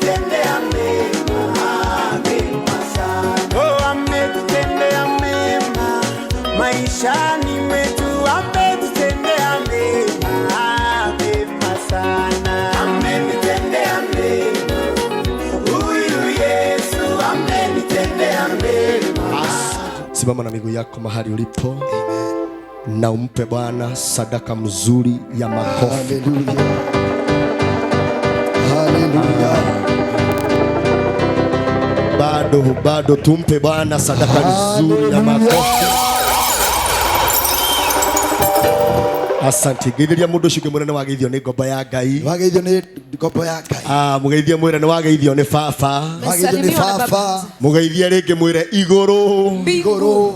ametutendea mema, mema sana. Oh, ametutendea mema maishani mwetu, ametutendea mema, mema sana. Amenitendea mema huyu Yesu, amenitendea mema. Simama na miguu yako mahali ulipo. Na umpe Bwana sadaka mzuri ya makofi. Haleluya. Haleluya. Bado tumpe Bwana sadaka nzuri ya makofi. Asante. Geithia mundu ucio ngimwira wageithio ni ngombo ya Ngai. Wageithio ni ngombo ya Ngai. Mugeithie mwire ni wageithio ni baba. Wageithio ni baba. Mugeithie ringi mwire iguru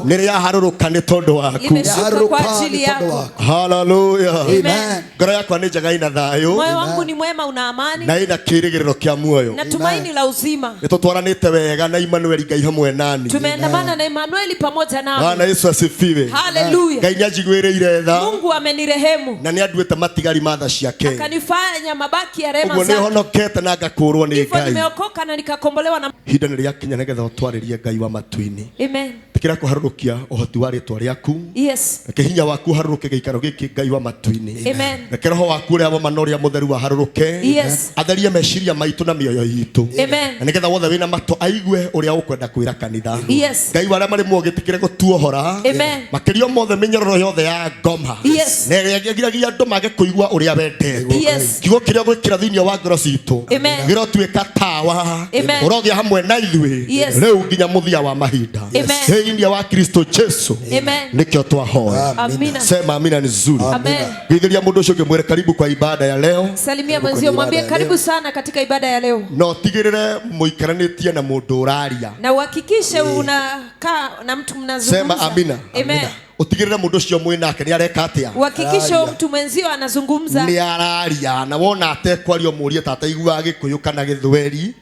ni ria haruruka ni tondu waku. Haruruka kwa ajili yako. Hallelujah. Amen. Ngoro yakwa ni njega ina thayo. Moyo wangu ni mwema, una amani na ina kirigiriro kia muoyo. na tumaini la uzima. Nitutwaranite wega na Emmanuel Ngai hamwe nani. Tumeandamana na Emmanuel pamoja nami. Bwana Yesu asifiwe. Hallelujah. Ngai nyanjiguireire tha. Mungu amenirehemu na ni anduite matigari matha ciake. akanifanya mabaki ya rehema zake. Ubwo ni honokete na ngakurwo ni Ngai. Nimeokoka na nikakombolewa na hinda ni rĩakinya nĩgetha ũtwarĩrie Ngai wa matu-inĩ. Amen. Tikira kũharũrũkia ũhoti wa rĩtwa rĩaku. Yes. Reke hinya waku harũrũke gĩikaro gĩkĩ Ngai wa matu-inĩ. Amen. Reke roho waku ũrĩa wa manoria mũtheru wa harũrũke. Yes. Atherie meciria maitũ na mĩoyo itũ. Amen. Na nĩgetha wothe wĩna matũ aigue ũrĩa ũkwenda kwĩra kanitha. Yes. Ngai warĩa marĩ muoyo gĩtĩkĩre gũtuohora. Amen. Makĩria mothe mĩnyororo yothe ya ngoma. Yes. Na ĩgiragia andũ mage kũigua ũrĩa wendete. Yes. Kiugo kĩrĩa gwĩkĩra thĩinĩ wa ngoro citũ. Amen. Gĩrotuĩka tawa. Amen. Ũrogĩa hamwe na ithuĩ. Yes. Rĩu nginya mũthia wa mahinda. Amen. Thĩinĩ wa Kristo Jesu. Amen. Nĩkĩo twahoya. Amina. Sema amina ni nzuri. Amen. Gĩithĩria mũndũ ũcio ũngĩmwĩre karibu kwa ibada ya leo. Salimia mwenzio, mwambie karibu sana katika ibada ya leo. No tigĩrĩre mũikaranĩtie na mũndũ ũraria. Na uhakikishe unakaa na mtu mnazungumza. Sema amina. Amen. Utigirira mundu ucio mwe nake ni areka atia. Uhakikishe mtu mwenzio anazungumza. Ni araria na wona atekwario murie tata igua Gikuyu kana Githweri.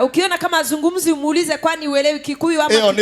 Ukiona kama azungumzi umuulize kwani uelewi Kikuyu ama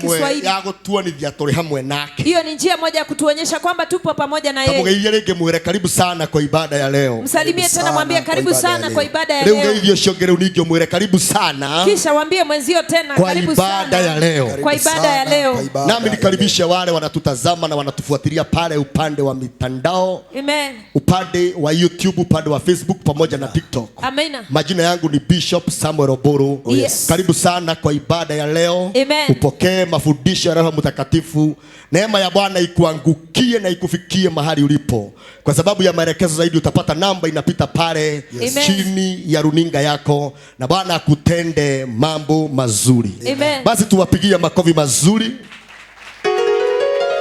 Kiswahili. Ya gutuonithia turi hamwe nake. Hiyo ni njia moja ya kutuonyesha kwamba tupo pamoja na yeye. Kamugeithie ringi mwire karibu sana kwa ibada ya leo. Msalimie tena, mwambie karibu sana kwa ibada ya leo. Leo geithio shongere uningio mwire karibu sana. Kisha mwambie mwenzio tena karibu sana kwa ibada ya leo. Kwa ibada ya leo. Nami nikaribishe wale wanatutazama na wanatufuatilia pale upande wa mitandao. Amen. Upande wa YouTube, upande wa Facebook pamoja na TikTok. Amina. Majina yangu ni Bishop Samuel Oboro. Yes. Karibu sana kwa ibada ya leo. Amen. Upokee mafundisho ya Roho Mtakatifu. Neema ya Bwana ikuangukie na ikufikie mahali ulipo. Kwa sababu ya maelekezo zaidi utapata namba inapita pale chini ya runinga yako, na Bwana akutende mambo mazuri. Amen. Basi tuwapigie makofi mazuri.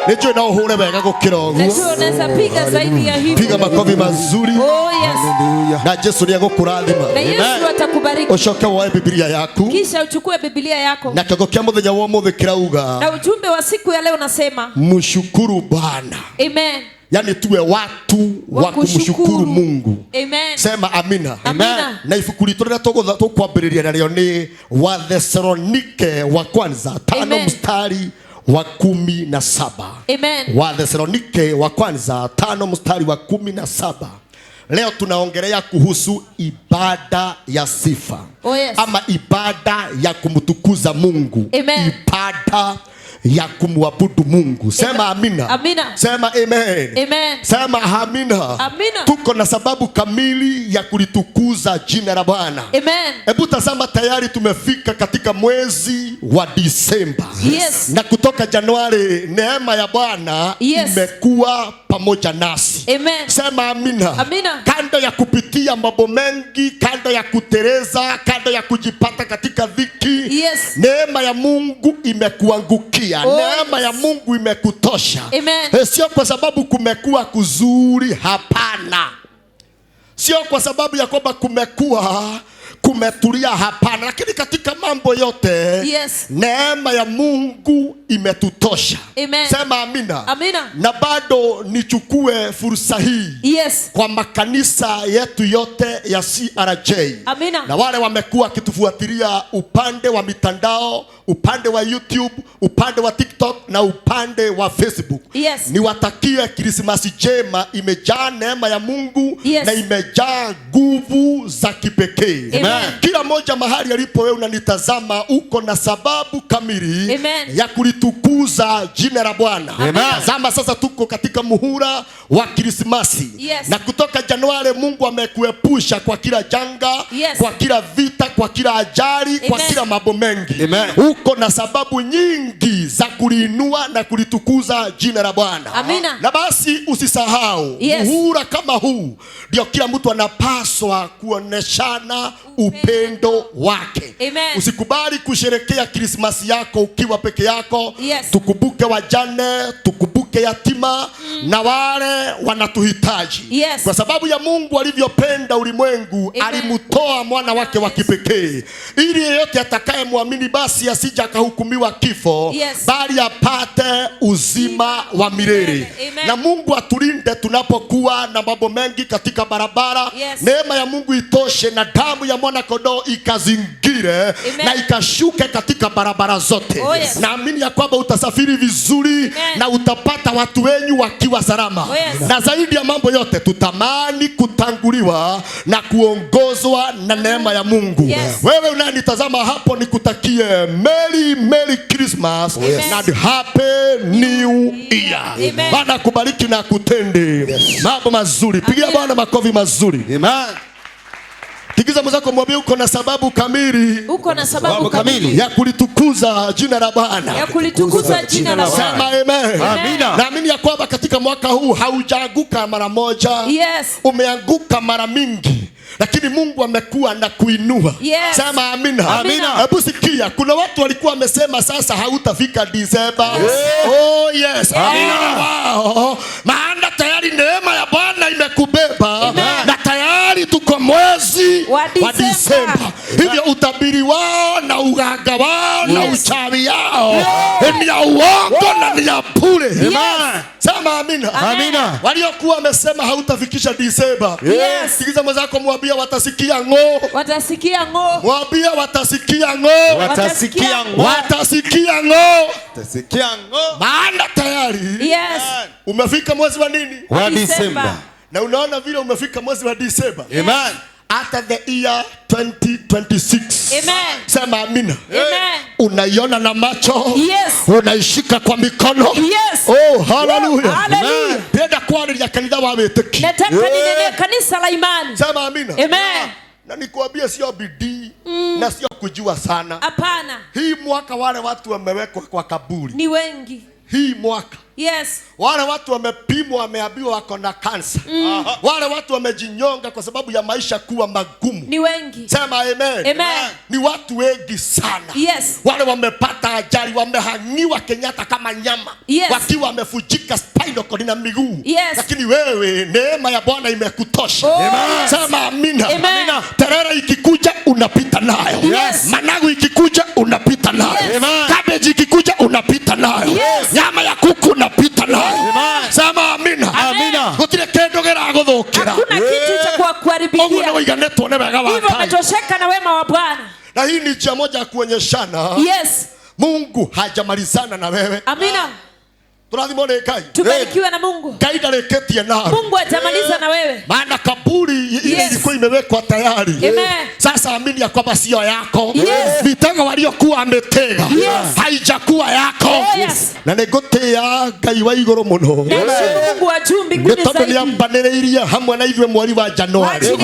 Nejo na uhore wega gukira uguo. Nejo unaweza piga zaidi ya hivi. Piga makofi mazuri. Oh yes. Na Yesu ni agukurathima. Na Yesu atakubariki. Ucoke woe Biblia yaku. Kisha uchukue Biblia yako. Na kigo kia muthenya wa muthe kirauga. Na ujumbe wa siku ya leo nasema mshukuru Bwana. Amen. Yani tuwe watu wa kumshukuru Mungu. Amen. Sema amina. Amen. Na ibuku ritu rĩrĩa tũkwambĩrĩria narĩo nĩ wa Thesalonike wa kwanza 5 mstari wa 17. Amen. Wa Thesalonike wa kwanza 5 mstari wa 17. Leo tunaongelea kuhusu ibada ya sifa. Oh yes. Ama ibada ya kumtukuza Mungu. Amen. Ibada ya kumwabudu Mungu. Sema amina. Amina. Sema amen. Amen. Sema amina. Amina. Tuko na sababu kamili ya kulitukuza jina la Bwana. Amen. Hebu tazama, tayari tumefika katika mwezi wa Disemba. Yes. Na kutoka Januari neema ya Bwana imekuwa pamoja nasi. Amen. Sema amina. Amina. Kando ya kupitia mambo mengi, kando ya kutereza, kando ya kujipata katika dhiki, neema ya Mungu imekuangukia. Neema ya Mungu imekutosha. Amen. Sio kwa sababu kumekuwa kuzuri, hapana. Sio kwa sababu ya kwamba kumekuwa kumetulia, hapana. Lakini katika mambo yote neema ya Mungu imetutosha. Amen. Sema amina. Amina. Na bado nichukue fursa hii kwa makanisa yetu yote ya CRJ. Amina. Na wale wamekuwa kitufuatilia upande wa mitandao, upande wa YouTube, upande wa TikTok na upande wa Facebook. Yes. Niwatakie Krismasi njema, imejaa neema ya Mungu. Yes. Na imejaa nguvu za kipekee. Amen. Kila moja mahali alipo wewe unanitazama, uko na sababu kamili. Amen. Ya kulitukuza jina la Bwana. Tazama sasa tuko katika muhula wa Krismasi. Yes. Na kutoka Januari Mungu amekuepusha kwa kila janga. Yes. Kwa kila vita, kwa kila ajali. Amen. Kwa kila mambo mengi. Amen. Uko na sababu nyingi za kuliinua na kulitukuza jina la Bwana. Amina. Na basi usisahau, yes, muhula kama huu ndio kila mtu anapaswa kuoneshana upendo wake. Amen. Usikubali kusherekea Krismasi yako ukiwa peke yako. Yes. Tukumbuke wajane, tukumbuke yatima na wale wanatuhitaji. Yes. Kwa sababu ya Mungu alivyopenda ulimwengu, alimutoa mwana wake wa kipekee ili yeyote atakayemwamini basi asije akahukumiwa kifo. Yes. Bali apate uzima wa milele. Amen. Na Mungu atulinde tunapokuwa na mambo mengi katika barabara. Yes. Neema ya Mungu itoshe na damu ya mwana kondoo ikazingire. Amen. Na ikashuke katika barabara zote. Oh, yes. Naamini ya kwamba utasafiri vizuri. Amen. Na utapata watu wenyu wakiwa salama. Oh, yes. Na zaidi ya mambo yote tutamani kutanguliwa na kuongozwa na neema ya Mungu. Yes. Wewe unanitazama hapo, nikutakie Merry Christmas. Oh, yes. And Happy New Year. Amen. Bwana kubariki na kutende. Yes. Mambo mazuri. Pigia Bwana makofi mazuri. Amen. Tikiza mwenzako, mwambie uko na sababu kamili. Uko na sababu kamili ya kulitukuza jina la Bwana. Ya kulitukuza jina la Bwana. Sema amen. Amina. Naamini ya kwamba katika mwaka huu haujaanguka mara moja. Yes. Umeanguka mara mingi, lakini Mungu amekuwa na kuinua. Yes. Sema amina. Amina. Hebu sikia, kuna watu walikuwa wamesema sasa hautafika Disemba. Yes. Oh yes. Amina. Wow. Maana tayari neema ya Bwana imekubeba. Amen. Na tayari tuko mwezi wa Disemba. Hivyo utabiri wao na uganga wao, yes, na uchawi yao, yes, ni ya uongo na ni ya bure. Yes. Sema amina. Amina. Waliokuwa wamesema hautafikisha Disemba. Yes. Sikiza mwenzako, mwambie watasikia ngo. Watasikia ngo. Mwambie watasikia ngo. Watasikia ngo. Watasikia ngo. Watasikia ngo. Maana tayari, yes, umefika mwezi wa nini? Wa Disemba. Na unaona vile umefika mwezi wa Disemba. Amen. After the year 2026. Amen. Sema amina. Amen. Unaiona na macho. Yes. Unaishika kwa mikono. Yes. Oh, hallelujah. Hallelujah. Penda kwani ya kanisa wa weteki. Nataka ninene kanisa la imani. Sema amina. Amen. Na nikuambia sio bidii na sio kujua sana. Hapana. Hii mwaka wale watu wamewekwa kwa kaburi. Ni wengi. Hii mwaka. Yes. Wale watu wamepimwa, wameambiwa wako na kansa. Wale watu wamejinyonga kwa sababu ya maisha kuwa magumu. Ni wengi. Sema amen. Amen. Ni watu wengi sana. Yes. Wale wamepata ajali, wamehangiwa Kenyatta kama nyama. Yes. Wakiwa wamefujika spinal cord na miguu. Yes. Lakini wewe neema ya Bwana imekutosha. Oh, yes. Sema amina. Amen. Terere ikikuja unapita nayo. Yes. Managu ikikuja unapita nayo. Yes. Cabbage ikikuja unapita nayo. Yes. Nyama ya kuku unapita nayo. Sema amina. Amina. Gutire kendo geraguthukira. Hakuna kitu cha kuharibikia. Mungu ndio iganetwo ne wega wa Hivyo umetosheka na wema wa Bwana. Na hii ni njia moja ya kuonyeshana. Yes. Mungu hajamalizana na wewe. Amina. Turathimwo ni Ngai. Tubarikiwe na Mungu. Ngai ndareketie nawe. Mungu atamaliza na wewe. Maana kaburi ilikuwa imewekwa tayari. Amen. Sasa amini ya kwamba sio yako. Yes. Mitego waliokuwa ametega. Yes. Haijakuwa yako. Yes. Na negotea Ngai wa iguru muno. Mungu wa juu mbinguni zaidi. Nitondo niambanĩrĩirie hamwe na ithuĩ mweri wa Januari.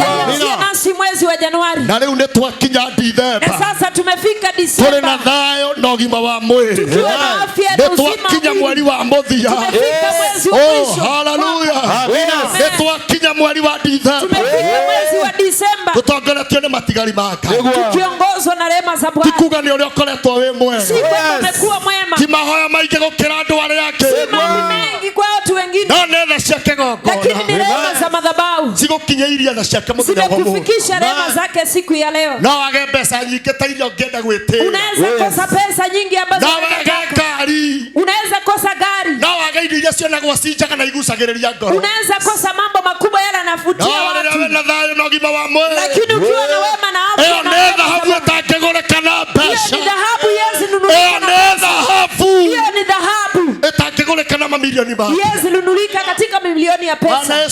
Nasi mwezi wa Januari. Na rĩu nĩ twakinya Disemba. Na sasa tumefika Disemba. Tũrĩ na thayũ na ũgima wa mwĩrĩ. Tukiwa na afya na uzima. Twakinya mweri wa mũthia. Tumefika mwezi wa mwisho. Hallelujah. Amina. Twakinya mweri wa Disemba. Tumefika mwezi wa Disemba. Tutongoretio nĩ matigari ma Ngai. Tukiongozwa na rehema za Bwana. Tikuga nĩ ũrĩa ũkoretwo wĩ mwega. Si kwamba umekuwa mwema. Ti mahoya maingĩ gũkĩra andũ arĩa angĩ. Si mambo mengi kwa watu wengine. No nĩ tha cia kĩgongona. Lakini ni rehema za madhabahu. Cigũkinyĩirie tha ciake mũthenya wa ũmũthĩ. Zimekufikisha rehema zake siku ya leo. No wage mbeca nyingĩ ta iria ũngĩenda gwĩtĩĩra. Unaweza kosa pesa nyingi ambazo no wage ngari. Unaweza kosa gari. No wage indo iria cionagwo cinjaga na igucagĩrĩria ngoro. Unaweza kosa mambo makubwa yale yanavutia watu. No na thayũ na ũgima wa mwĩrĩ. Lakini ukiwa na wema na afya na dhahabu ĩtangĩgũrĩka na mbeca. Hiyo ni dhahabu Yesu nunuliwa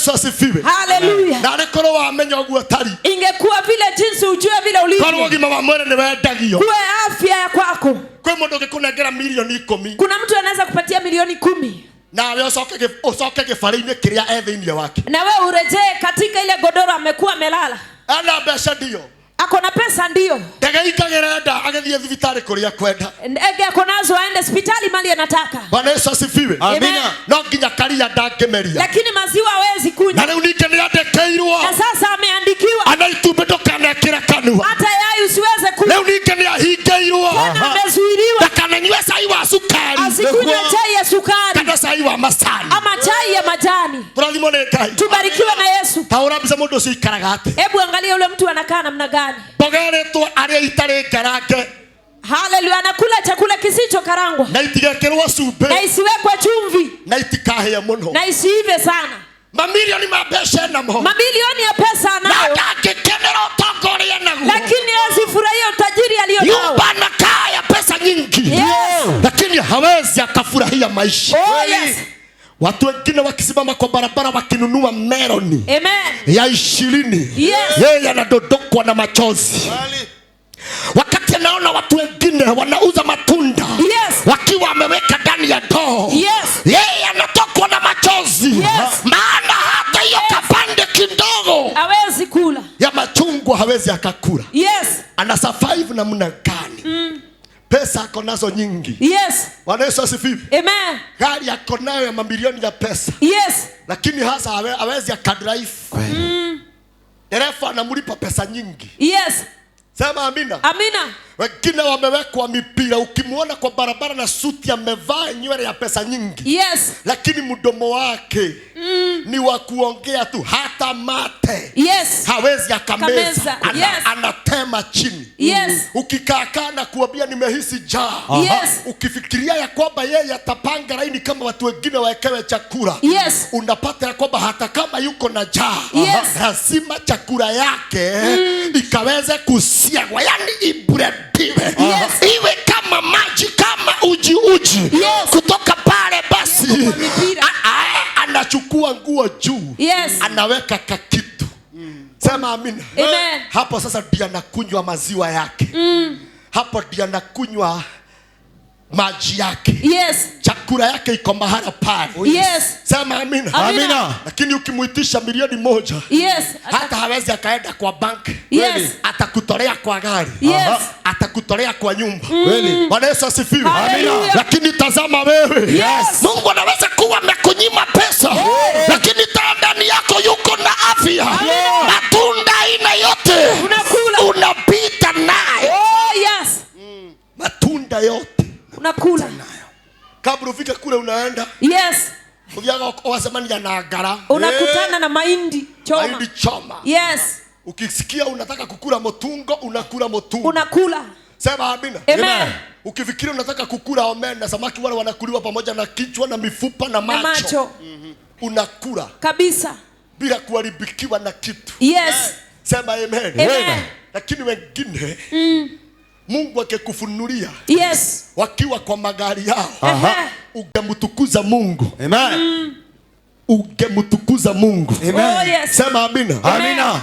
Yesu asifiwe. Hallelujah. Na rekoro wa menyo guotari. Ingekuwa vile jinsi ujue vile ulivyo. Kwa wagi mama mwene ni wendagio. Kuwe afya ya kwako. Kwa mundu ngikunengera milioni 10. Kuna mtu anaweza kupatia milioni 10. Na wewe usoke gifari-ini kiria ethiini wake. Na wewe urejee katika ile godoro amekuwa amelala. Ana mbeca ndio. Ako na pesa ndio. Ndege ikagerenda agethie thibitari kuria kwenda. Ndege ako nazo aende hospitali mali anataka. Bwana Yesu asifiwe. Amina. No nginya karia ndangemeria. Lakini maziwa hawezi kunywa. Na leo nike ni andekeirwo. Na sasa ameandikiwa. Anaitumbe ndokanekira kanua. Hata yai usiweze kunywa. Leo nike ni ahingeirwo. Amezuiliwa. Ndakananywe cai wa sukari. Asikunywe chai ya sukari. Kana cai wa macani. Ama chai ya majani. Turathimo ni Ngai. Tubarikiwe na Yesu. Taura mbica mundu ucio ikaraga ati. Hebu angalia yule mtu anakaa namna gani. Bogeretwo aria itari ngarange. Hallelujah, anakula chakula kisicho karangwa. Na itigekirwo cumbi. Na isiwekwe chumvi. Na itikahia muno. Na isiive sana. Mamilioni ma mbeca namo. Mamilioni ya pesa anayo. Na ngikenera utongoria naguo. Lakini asifurahia utajiri alionao. Nyumba na kaya pesa nyingi. Yes. Lakini hawezi akafurahia maisha. Oh yes. Watu wengine wakisimama kwa barabara wakinunua meloni. Amen. Ya 20. Yes. Yeye anadodokwa na machozi. Wakati anaona watu wengine wanauza matunda. Yes. Wakiwa wameweka ndani ya ndoo. Yes. Yeye anatokwa na machozi. Yes. Maana hata hiyo kapande kidogo hawezi kula. Ya machungwa hawezi akakula. Yes. Ana survive na mna gani? Pesa ako nazo nyingi. Yes. Bwana Yesu asifiwe. Amen. Gari ako nayo ya mamilioni ya pesa. Yes. Lakini hasa hawezi akadrive. Dereva anamlipa pesa nyingi. Yes. Sema amina. Amina. Wengine wamewekwa mipira, ukimuona kwa barabara na suti amevaa nywele ya pesa nyingi. Yes. Lakini mdomo wake ni wa kuongea tu, hata mate. Yes. Hawezi akameza. Yes. Anatema chini. Yes. Ukikaa na kuambia nimehisi njaa. Yes. Ukifikiria ya kwamba yeye atapanga laini kama watu wengine waekewe chakula. Yes. Unapata ya kwamba hata kama yuko na njaa, yes, lazima chakula yake ikaweze kusiagwa, yani ibrediwe. Yes. Iwe kama maji, kama uji. Yes. Kutoka pale basi anachukua nguo juu. Yes. Anaweka kakitu. Sema amina. Amen. Hapo sasa ndiye anakunywa maziwa yake. Hapo ndiye anakunywa maji yake. Yes. Chakula yake iko mahala pale. Yes. Sema amina. Amina. Lakini ukimuitisha milioni 1, yes, hata hawezi akaenda kwa bank. Yes. Atakutolea kwa gari. Yes. Atakutolea kwa nyumba. Kweli. Bwana Yesu asifiwe. Amina. Lakini tazama wewe. Yes. Mungu anaweza kuwa amekunyima pesa. Yes. Lakini ndani yako yuko na afya. Matunda aina yote unapita nayo. Oh yes. Matunda yote unakula nayo. Kabla ufike kule unaenda. Yes. Ukiaga wasemani ya nagara. Unakutana na mahindi choma. Mahindi choma. Yes. Ukisikia unataka kukula motungo, unakula motungo. Unakula. Sema amina. Amen. Ukifikiria unataka kukula omena, samaki wale wanakuliwa pamoja na kichwa na mifupa na macho. Unakula. Kabisa. Bila kuharibikiwa na kitu. Yes. Sema amen. Amen. Lakini wengine Mungu akikufunulia. Yes. Wakiwa kwa magari yao. Ungemtukuza Mungu. Amen. Ungemtukuza Mungu. Amen. Oh yes. Sema amina. Amina.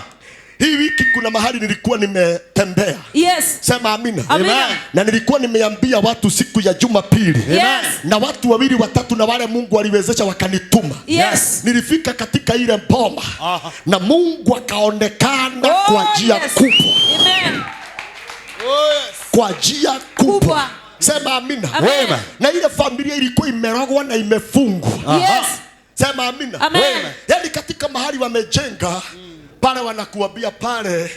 Hii wiki kuna mahali nilikuwa nimetembea. Yes. Sema amina. Amina. Na nilikuwa nimeambia watu siku ya Jumapili. Yes. Na watu 2 watatu na wale Mungu aliwezesha wakanituma. Yes. Nilifika katika ile mboma. Na Mungu akaonekana kwa njia kubwa. Amen. Kwa njia kubwa. Sema amina. Amen. Na ile familia ilikuwa imerogwa na imefungwa. Yes. Sema amina. Amen. Yaani katika mahali wamejenga pale wanakuambia pale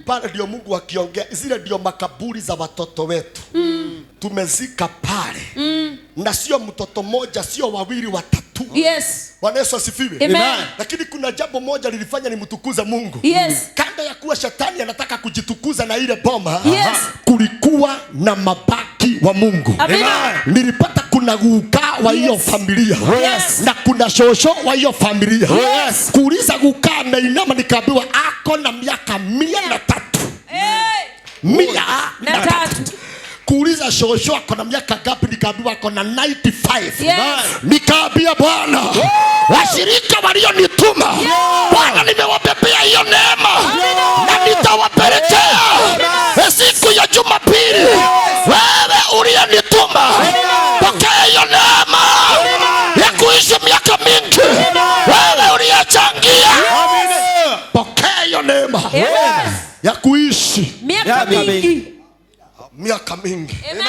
pale ndio Mungu akiongea, zile ndio makaburi za watoto wetu. Tumezika pale. Na sio mtoto mmoja, sio 2, 3. Yes. Bwana Yesu asifiwe. Amen. Lakini kuna jambo moja lilifanya nimtukuze Mungu. Yes. Kando ya kuwa shetani anataka kujitukuza na ile boma, yes, kulikuwa na mabaki wa Mungu. Amen. Nilipata kuna guka wa hiyo familia. Yes. Na kuna shosho wa hiyo familia. Yes. Kuuliza guka ameinama nikaambiwa ako na miaka 103. Hey. 103. Kuuliza shosho ako na miaka ngapi nikaambiwa ako na 95. Yes. Nikaambia Bwana, washirika walionitoa wamenituma. Bwana, nimewabebea hiyo neema na nitawapelekea siku ya Jumapili. Wewe uliyenituma, pokea hiyo neema ya kuishi miaka mingi. Wewe uliyechangia, pokea hiyo neema ya kuishi miaka mingi. Miaka mingi. Amen.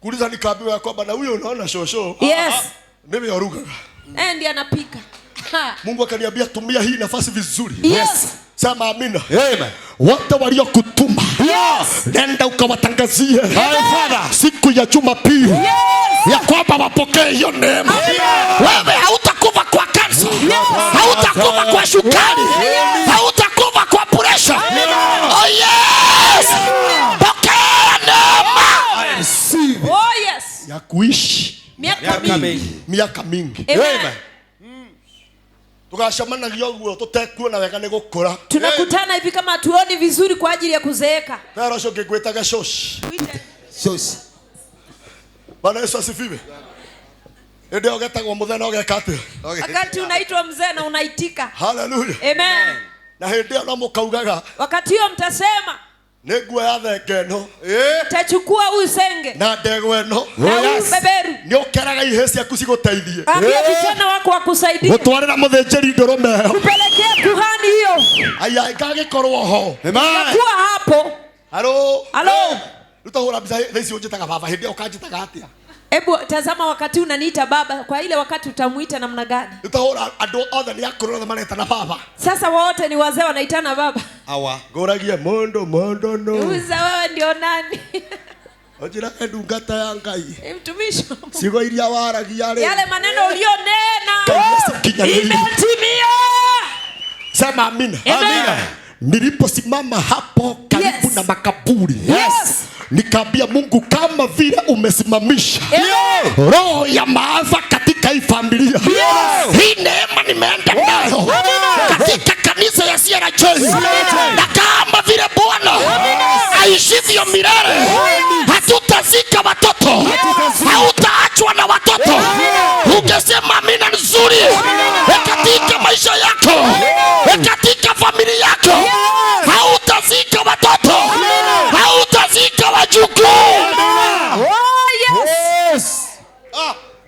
Kuuliza nikaambiwa ya kwamba na huyo unaona shosho. Yes. Mimi yaruka. Ndiye anapika. Mungu akaniambia tumia hii nafasi vizuri. Yes. Sema amina. Amen. Wote waliokutuma, nenda ukawatangazie siku ya Jumapili ya kwamba wapokee hiyo neema. Wewe hautakufa kwa kansa, hautakufa kwa shukari, hautakufa kwa presha. Oh yes! Pokea neema. Oh yes. Ya kuishi miaka mingi. Amen. Tukashamana yoguo tutekuona wega ni gukura. Tunakutana hivi kama hatuoni vizuri kwa ajili ya kuzeeka. Pero sio kigwetaga shoshi. Shoshi. Bwana Yesu asifiwe. Ndio ugetagwo muthena ugekate. Wakati unaitwa mzee na unaitika. Hallelujah. Amen. Na ndio na mukaugaga. Wakati hiyo mtasema Negwa ya thengeno. Tachukua huyu senge. Na ndegwa eno. Na huyu beberu. Ni ukeraga ihesi akusigoteithie. Ambia vijana wako wakusaidie. Gutwarira muthenjeri ndorome. Kupelekea kuhani hiyo. Aya igagikorwo ho. Kuwa hapo. Halo. Utahura bisa thesi unjitaga baba hindi ukanjitaga atia. Hebu tazama wakati unaniita baba, kwa ile wakati utamuita namna gani? Utahura ando othe ni akorora maneta na baba. Sasa wote ni wazee wanaitana baba. Awa. Goragia mondo no. Uza wewe ndio nani? Ojira ndungata ya Ngai. Mtumishi. Sigo iria waragia le. Yale maneno ulionena imetimia. Sema amina. Amina. Niliposimama hapo karibu na makaburi. Yes. Nikaambia Mungu, kama vile umesimamisha roho ya maafa katika hii familia, hii neema nimeenda nayo katika kanisa ya CRJ, na kama vile Bwana aishivyo milele, hatutazika watoto, hautaachwa na watoto. Ungesema amina nzuri katika maisha yako, katika familia yako. Hautazika watoto, hautazika wajukuu.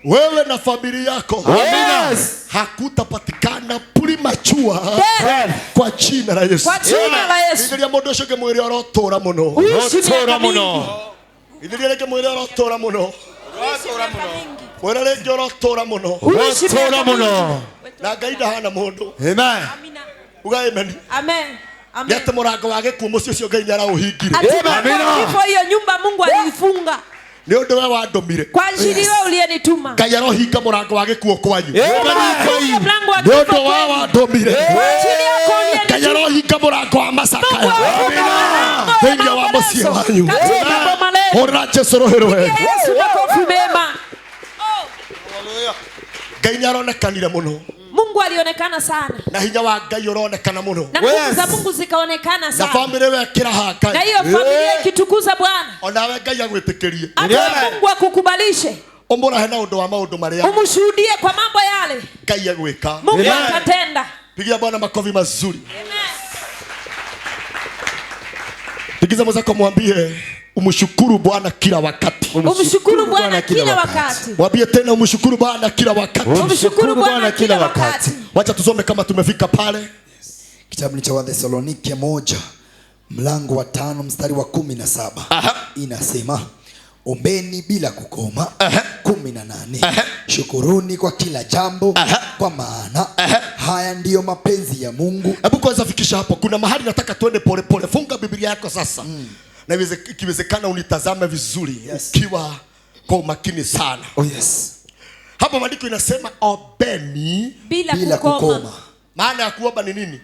Wewe na familia yako hakutapatikana premature kwa jina la Yesu. Kwa jina la Yesu. Ndiria mundu ucio ngimwire orotora muno. Orotora muno. Ndiria ngimwire orotora muno. Wera rege orotora muno. Orotora muno. Na Ngai ndahana mundu. Amen. Amina. Uga amen. Amen. Amen. Nete murango wa gikuo mucio cio Ngai nyara uhingire. Amina. Kwa hiyo nyumba Mungu aliifunga. Ni undu we wandomire. Kwa ajili wewe uliyenituma. Ngai arohinga murango wa gikuo kwanyu. Ni undu we wandomire. Ngai arohinga murango wa macakaya. Thĩinĩ wa mũciĩ wanyu. Hũra Jesũ rũhĩ rwega. Yesu makofi mema. Ngai nĩaronekanire muno. Mungu alionekana sana. Na hinya wa Ngai uronekana muno. Na nguvu za Mungu zikaonekana sana. Na family wekira haka. Na hiyo familia ikitukuza Bwana. Onawe Ngai agwĩtĩkĩrie. Mungu akukubalishe. Omora hena undu wa maundu maria. Umshuhudie kwa mambo yale. Ngai agwĩka. Mungu atatenda. Pigia Bwana makofi mazuri. Pigiza mwenzako mwambie umshukuru Bwana kila wakati. Umshukuru Bwana kila wakati. Mwambie tena umshukuru Bwana kila wakati. Umshukuru Bwana kila wakati. Wacha tusome kama tumefika pale. Kitabu ni cha Wathesalonike 1 mlango wa 5 mstari wa 17. Inasema ombeni bila kukoma. 18. Shukuruni kwa kila jambo kwa maana haya ndiyo mapenzi ya Mungu. Hebu kwanza fikisha hapo. Kuna mahali nataka tuende pole pole. Funga Biblia yako sasa. Na ikiwezekana unitazame vizuri. Ukiwa kwa umakini sana. Oh yes. Hapa maandiko inasema ombeni bila kukoma. Maana ya kuomba ni nini?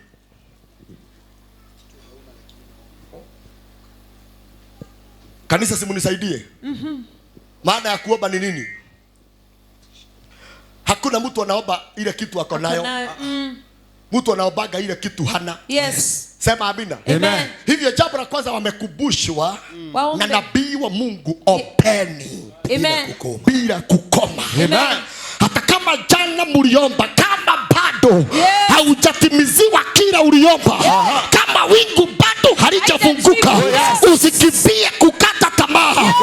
Kanisa simunisaidie. Maana ya kuomba ni nini? Hakuna mtu anaomba ile kitu ako nayo. Mtu anaombaga ile kitu hana. Yes. Sema amina. Amen. Hivyo jambo la kwanza wamekumbushwa na nabii wa Mungu ombeni bila kukoma. Amen. Hata kama jana mliomba, kama bado bado haujatimiziwa kila uliomba, kama wingu bado halijafunguka, usikimbie kukata tamaa,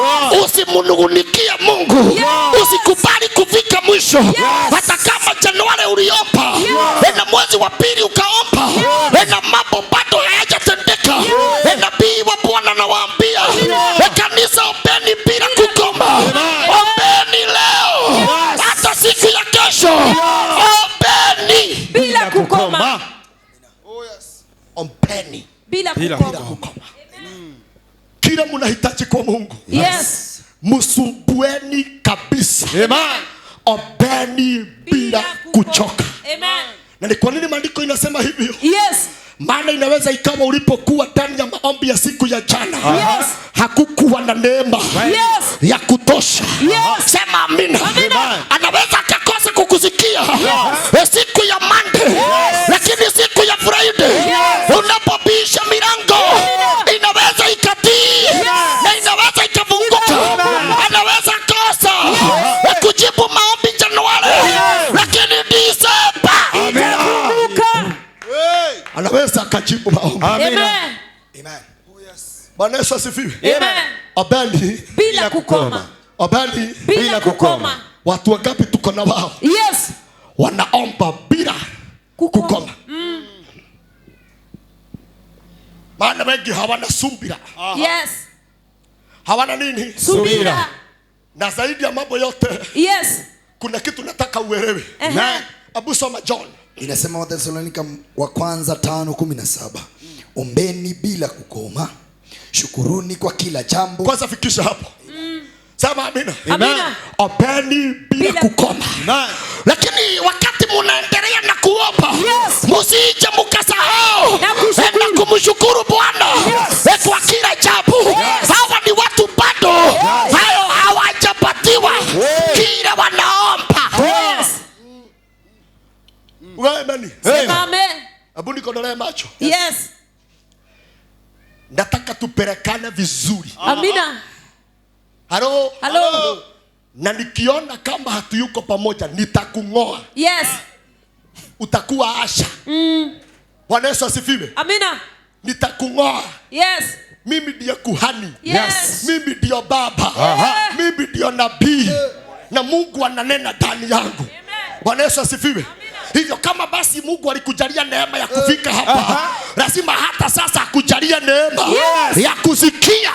usimunungunikie Mungu, usikubali kufika mwisho. Hata kama Januari uliomba na mwezi wa pili ukaomba na mambo bado hayajatendeka, nabii wa Bwana nawaambia kanisa, ombeni bila kukoma. Ombeni leo hata siku ya kesho, ombeni bila kukoma. Ombeni Bila kukoma. Kila mnahitaji kwa Mungu. Yes. Msumbueni kabisa. Amen. Ombeni bila kuchoka. Amen. Na ni kwa nini maandiko inasema hivyo? Yes. Maana inaweza ikawa ulipokuwa ndani ya maombi ya siku ya jana, Yes. hakukuwa na neema ya kutosha. Yes. Sema amina. Amina. Anaweza akakosa kukusikia siku ya Monday, lakini siku ya Friday unapobisha milango inaweza ikatii na inaweza ikafunguka. Anaweza kosa kujibu maombi Januari, lakini Disemba anaweza akajibu maombi. Amen. Amen. Bwana Yesu asifiwe. Amen. Ombeni Bila kukoma. Ombeni Bila kukoma. Watu wangapi tuko na wao Yes. wanaomba bila kukoma? Maana wengi hawana subira. Yes. Hawana nini? Subira. Na zaidi ya mambo yote, Yes. kuna kitu nataka uelewe. Abu soma John. Inasema Wathesalonika wa kwanza 5:17. Ombeni bila kukoma, shukuruni kwa kila jambo. Kwanza fikisha hapo. Sema amina. Amina. Ombeni bila kukoma. Lakini wakati munaendelea na kuomba, msije mkasahau na kumshukuru Bwana kwa kila jambo. Hawa ni watu bado hao hawajapatiwa kila wanaomba. Amen. Sema amen. Abu nikodolee macho. Yes. Nataka tupelekane vizuri. Amina. Halo. Halo. Na nikiona kama hatuyuko pamoja nitakung'oa. Yes. Utakuwa Asha. Bwana Yesu asifiwe. Amina. Nitakung'oa. Yes. Mimi ndiye kuhani. Yes. Mimi ndiyo baba. Mimi ndiyo nabii. Na Mungu ananena ndani yangu. Bwana Yesu asifiwe. Hivyo kama basi Mungu alikujalia neema ya kufika hapa, lazima hata sasa akujalie neema ya kusikia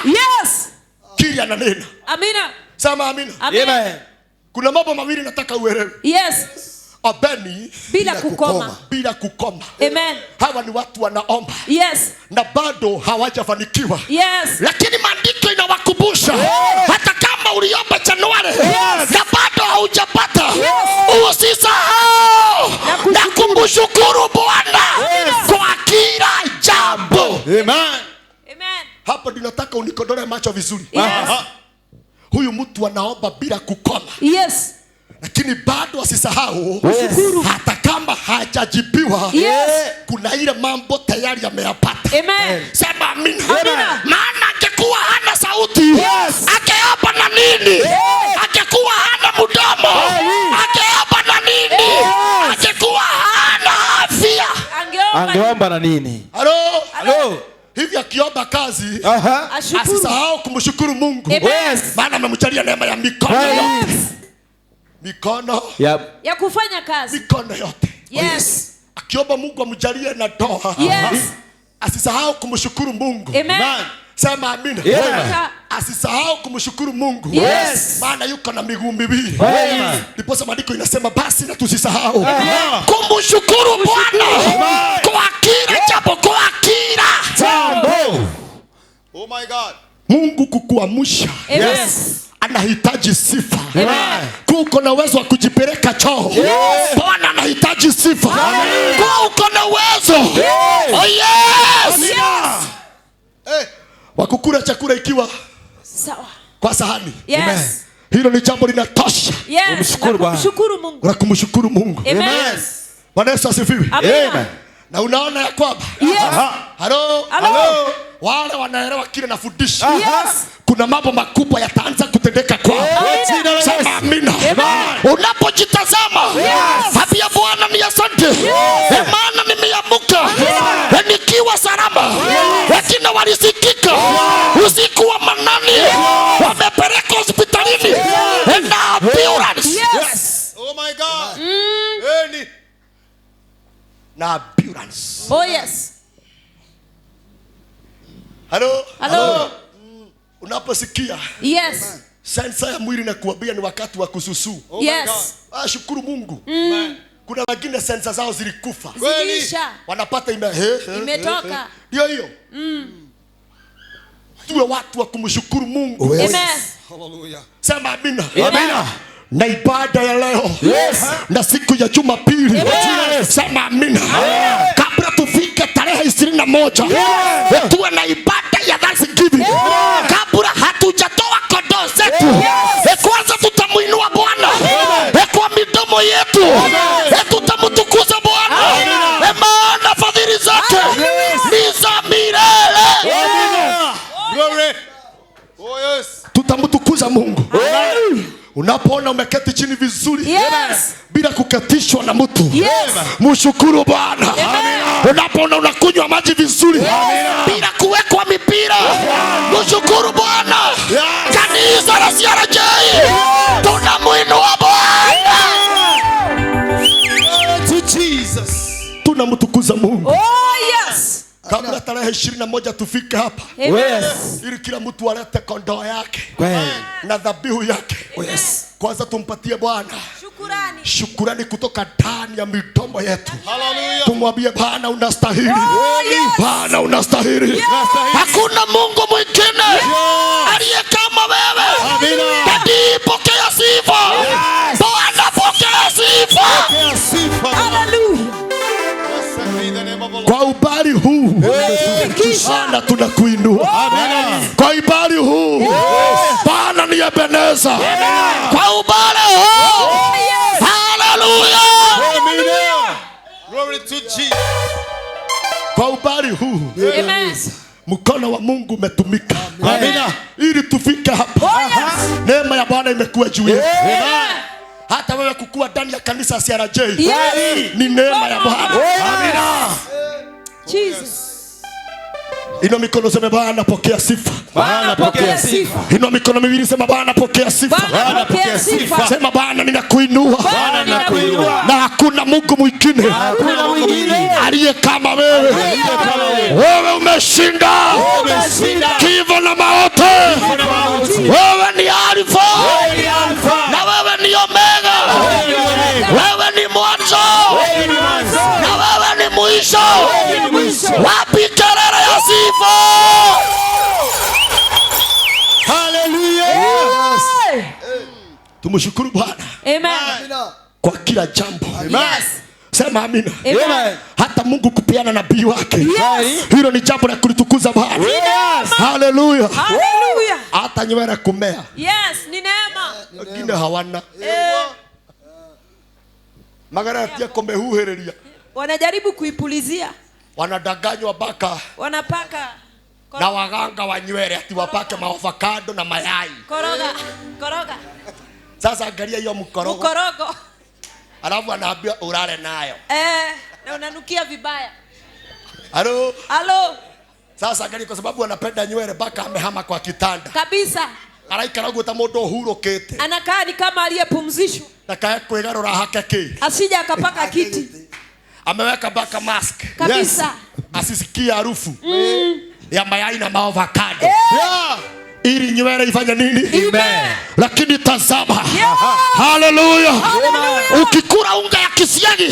kile ananena. Amina. Sema amina. Amen. Kuna mambo mawili nataka uelewe. Yes. Ombeni Bila kukoma. Bila kukoma. Amen. Hawa ni watu wanaomba. Yes. Na bado hawajafanikiwa. Yes. Lakini maandiko inawakumbusha hata kama uliomba Januari na bado haujapata, usisahau na kumshukuru Bwana kwa kila jambo. Amen. Amen. Hapo ninataka unikodole macho vizuri. Yes. Huyu mtu anaomba bila kukoma. Yes. Lakini bado asisahau hata kama hajajibiwa, kuna ile mambo tayari ameyapata. Amen. Sema amina. Amina. Maana angekuwa hana sauti, angeomba na nini? Angekuwa hana mdomo, angeomba na nini? Angekuwa hana afya, Angeomba na nini? Halo. Hivi akiomba kazi, asisahau kumshukuru Mungu. Maana amemjalia neema ya mikono yote. Mikono ya kufanya kazi. Mikono yote. Yes. Akiomba Mungu amjalie na ndoa. Yes. Asisahau kumshukuru Mungu. Amen. Sema amina. Amen. Asisahau kumshukuru Mungu. Yes. Maana yuko na miguu miwili. Ndipo maandiko inasema basi na tusisahau kumshukuru Bwana kwa kila jambo, kwa kila jambo. Oh my God. Mungu kukuamsha. Yes. Anahitaji sifa. Amen. Uko na uwezo wa kujipeleka choo. Bwana anahitaji sifa. Kwa uko na uwezo. Oh yes. Wakukula chakula ikiwa sawa kwa sahani. Yes. Hilo ni jambo linatosha. Yes. Kumshukuru Mungu. Na kumshukuru Mungu. Amen. Bwana Yesu asifiwe. Amen. Na unaona ya kwamba halo wale wanaelewa kile nafundisha. Yes. Kuna mambo makubwa yataanza kutendeka kwao. Sema amina. Unapojitazama, ambia Bwana ni asante. Maana nimeamka nikiwa salama. Wengine walisikika usiku wa manane, wamepeleka hospitalini na ambulance. Yes. Oh my God. Na ambulance. Oh yes. Hello. Unaposikia sensa ya mwili na kuambia ni wakati wa kususu. Yes. Shukuru Mungu. Kuna wengine sensa zao zilikufa. Zilisha. Wanapata imetoka. Ndio hiyo. Tuwe watu wa kumshukuru Mungu. Amen. Hallelujah. Sema amina. Amina. Na ibada ya leo na siku ya Jumapili, sema amina. Kabla tufike tarehe 21 tuwe na ibada ya Thanksgiving. Kabla hatujatoa kondoo zetu, kwanza tutamuinua Bwana kwa midomo yetu, tutamtukuza Bwana, maana fadhili zake ni za milele. Glory. Oh yes. Tutamtukuza Mungu. Unapoona umeketi chini vizuri, bila kukatishwa na mtu, mshukuru Bwana. Unapoona unakunywa maji vizuri, bila kuwekwa mipira, mshukuru Bwana. Kanisa la CRJ tunamuinua Bwana. To Jesus. Tunamtukuza Mungu. Oh yes. Kabla tarehe 21 tufike hapa, ili kila mtu alete kondoo yake na dhabihu yake. Kwanza tumpatie Bwana shukurani kutoka ndani ya midomo yetu. Hallelujah. Tumwambie Bwana unastahili. Bwana unastahili. Hakuna Mungu mwingine aliye kama wewe. Amina. Pokea sifa. Bwana pokea sifa. Hallelujah. Kwa ubali huu Bwana tunakuinua. Kwa ubali huu Bwana ni Ebeneza. Kwa ubali huu haleluya. Glory to Jesus. Kwa ubali huu mkono wa Mungu umetumika. Amina. Ili tufike hapa. Neema ya Bwana imekuwa juu yetu. Hata wewe kukua ndani ya kanisa CRJ ni neema ya Bwana. Amina. Jesus. Ino mikono sema Bwana pokea sifa. Bwana pokea sifa. Ino mikono miwili sema Bwana pokea sifa. Bwana pokea sifa. Sema Bwana ninakuinua. Bwana ninakuinua. Na hakuna Mungu mwingine aliye kama wewe. Wewe umeshinda kifo na mauti. Wewe ni Alfa na wewe ni Omega. Wewe ni mwanzo na wewe ni mwisho. Wapi kelele ya sifa? Hallelujah. Tumshukuru Bwana. Amen. Kwa kila jambo. Yes. Sema amina. Amen. Hata Mungu kupiana nabii wake. Hilo ni jambo la kulitukuza Bwana. Hallelujah. Hallelujah. Hata nywele kumea. Yes, ni neema. Wengine hawana. Magara ya kumehuhereria. Wanajaribu kuipulizia. Wanadanganywa baka. Wanapaka Na waganga wa nywele ati wapake maavocado na mayai. Koroga. Sasa angalia hiyo mkorogo. Alafu anaambia ulale nayo. Na unanukia vibaya. Halo. Sasa angalia kwa sababu anapenda nywele baka amehama kwa kitanda. Kabisa. Araikaragu ta mundu hurukite. Anakaa ni kama aliyepumzishwa. Na kae kwigarura hake ki. Asija akapaka kiti. Ameweka baka mask. Kabisa. Asisikie harufu ya mayai na maavocado. Ili nywele ifanye nini? Amen. Lakini tazama. Hallelujah. Ukikula unga ya kisiagi,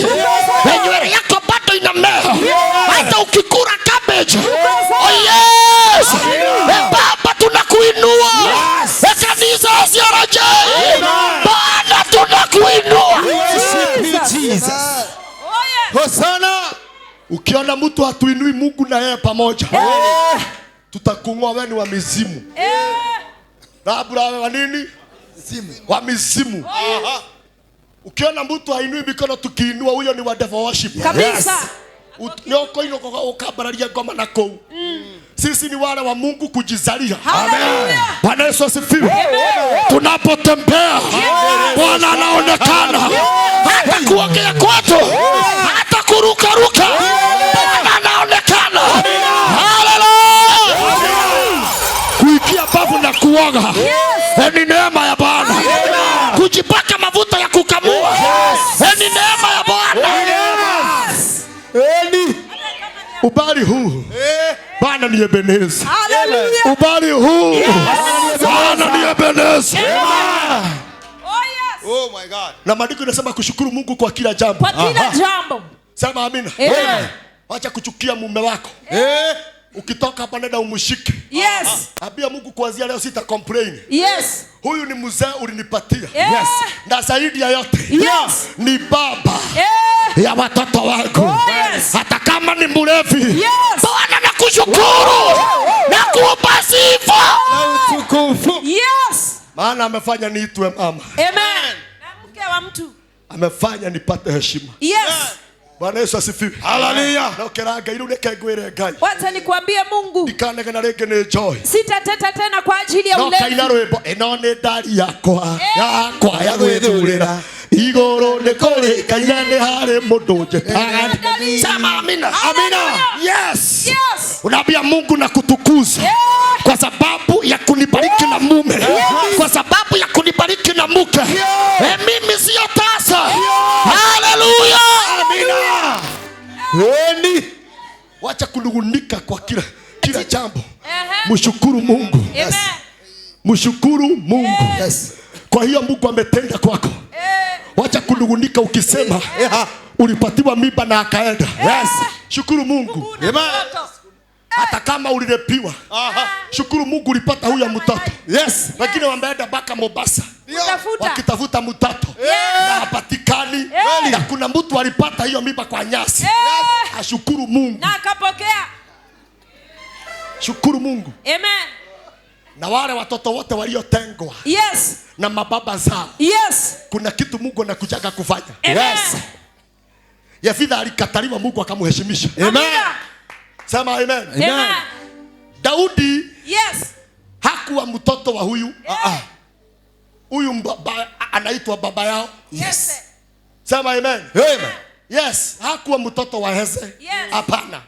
nywele yako bado inamea. Hata ukikula cabbage. Oh yes. Baba tunakuinua. Kanisa la CRJ. Baba tunakuinua. Jesus. Hosanna. Ukiona mtu hatuinui Mungu na yeye pamoja, tutakung'oa wewe ni wa mizimu. Labda wewe wa nini? Wa mizimu. Ukiona mtu hainui mikono tukiinua, huyo ni wa devil worship. Kabisa. Nyoko ino ukabararia ngoma na kou. Sisi ni wale wa Mungu kujizalia. Hallelujah. Bwana Yesu asifiwe. Tunapotembea Bwana anaonekana. Hata kuongea kwetu, hata kurukaruka, Bwana anaonekana. Hallelujah. Kuikia bafu na kuoga ni neema ya Bwana. Kujipaka mafuta ya kukamua ni neema ya Bwana. Ubali huu Bwana ni Ebeneza. Hallelujah. Ubali huu Bwana ni Ebeneza. Oh my God. Na maandiko inasema kushukuru Mungu kwa kila jambo. Kwa kila jambo. Sema amina. Amen. Wacha kuchukia mume wako. Ukitoka hapa nenda umshike. Yes. Ambia Mungu kuanzia leo sita complain. Yes. Huyu ni mzee ulinipatia. Yes. Na zaidi ya yote. Yes. Ni baba ya watoto wangu. Oh, yes. Hata kama ni mlevi. Yes. Bwana nakushukuru. Na kuomba sifa. Na utukufu. Yes. Maana amefanya niitwe mama. Amen. Na mke wa mtu. Amefanya nipate heshima. Yes. Bwana Yesu asifiwe. Hallelujah. Na ukeranga iruneke ngwire Ngai. Wacha nikwambie Mungu. Ikanega na rege ni joy. Sitateta tena kwa ajili ya No ulevi. kaina rwimbo ino ni ndari yakwa ya gwithurira iguru ni kuri kaina ni hari mundu njetaga. Sema amina. Amina. Yes. Yes. Unaambia Mungu na kutukuza kwa sababu ya kunibariki na mume, kwa sababu ya kunibariki na mke. Mimi sio tasa. Hallelujah. Amina. Wacha kunungunika kwa kila jambo. Mshukuru Mungu. Amen. Mshukuru Mungu. Yes. Kwa hiyo Mungu ametenda kwako. Wacha kunungunika ukisema ulipatiwa mimba na akaenda. Yes. Shukuru Mungu. Amen. Hata kama ulilepiwa. Shukuru Mungu ulipata huyo mtoto. Yes. Wengine wameenda mpaka Mombasa. Utafuta. Wakitafuta mtoto. Na hapatikani. Na kuna mtu alipata hiyo mimba kwa nyasi. Ashukuru Mungu. Na akapokea. Shukuru Mungu. Amen. Na wale watoto wote waliotengwa Yes. na mababa zao. Yes. Kuna kitu Mungu anakujaga kufanya. Amen. Yefitha alikataliwa, Mungu akamheshimisha. Amen. Sema amen. Amen. Daudi Yes. hakuwa mtoto wa huyu. Huyu anaitwa baba yao. Yes. Sema amen. Amen. Yes, hakuwa mtoto wa Heze. Hapana.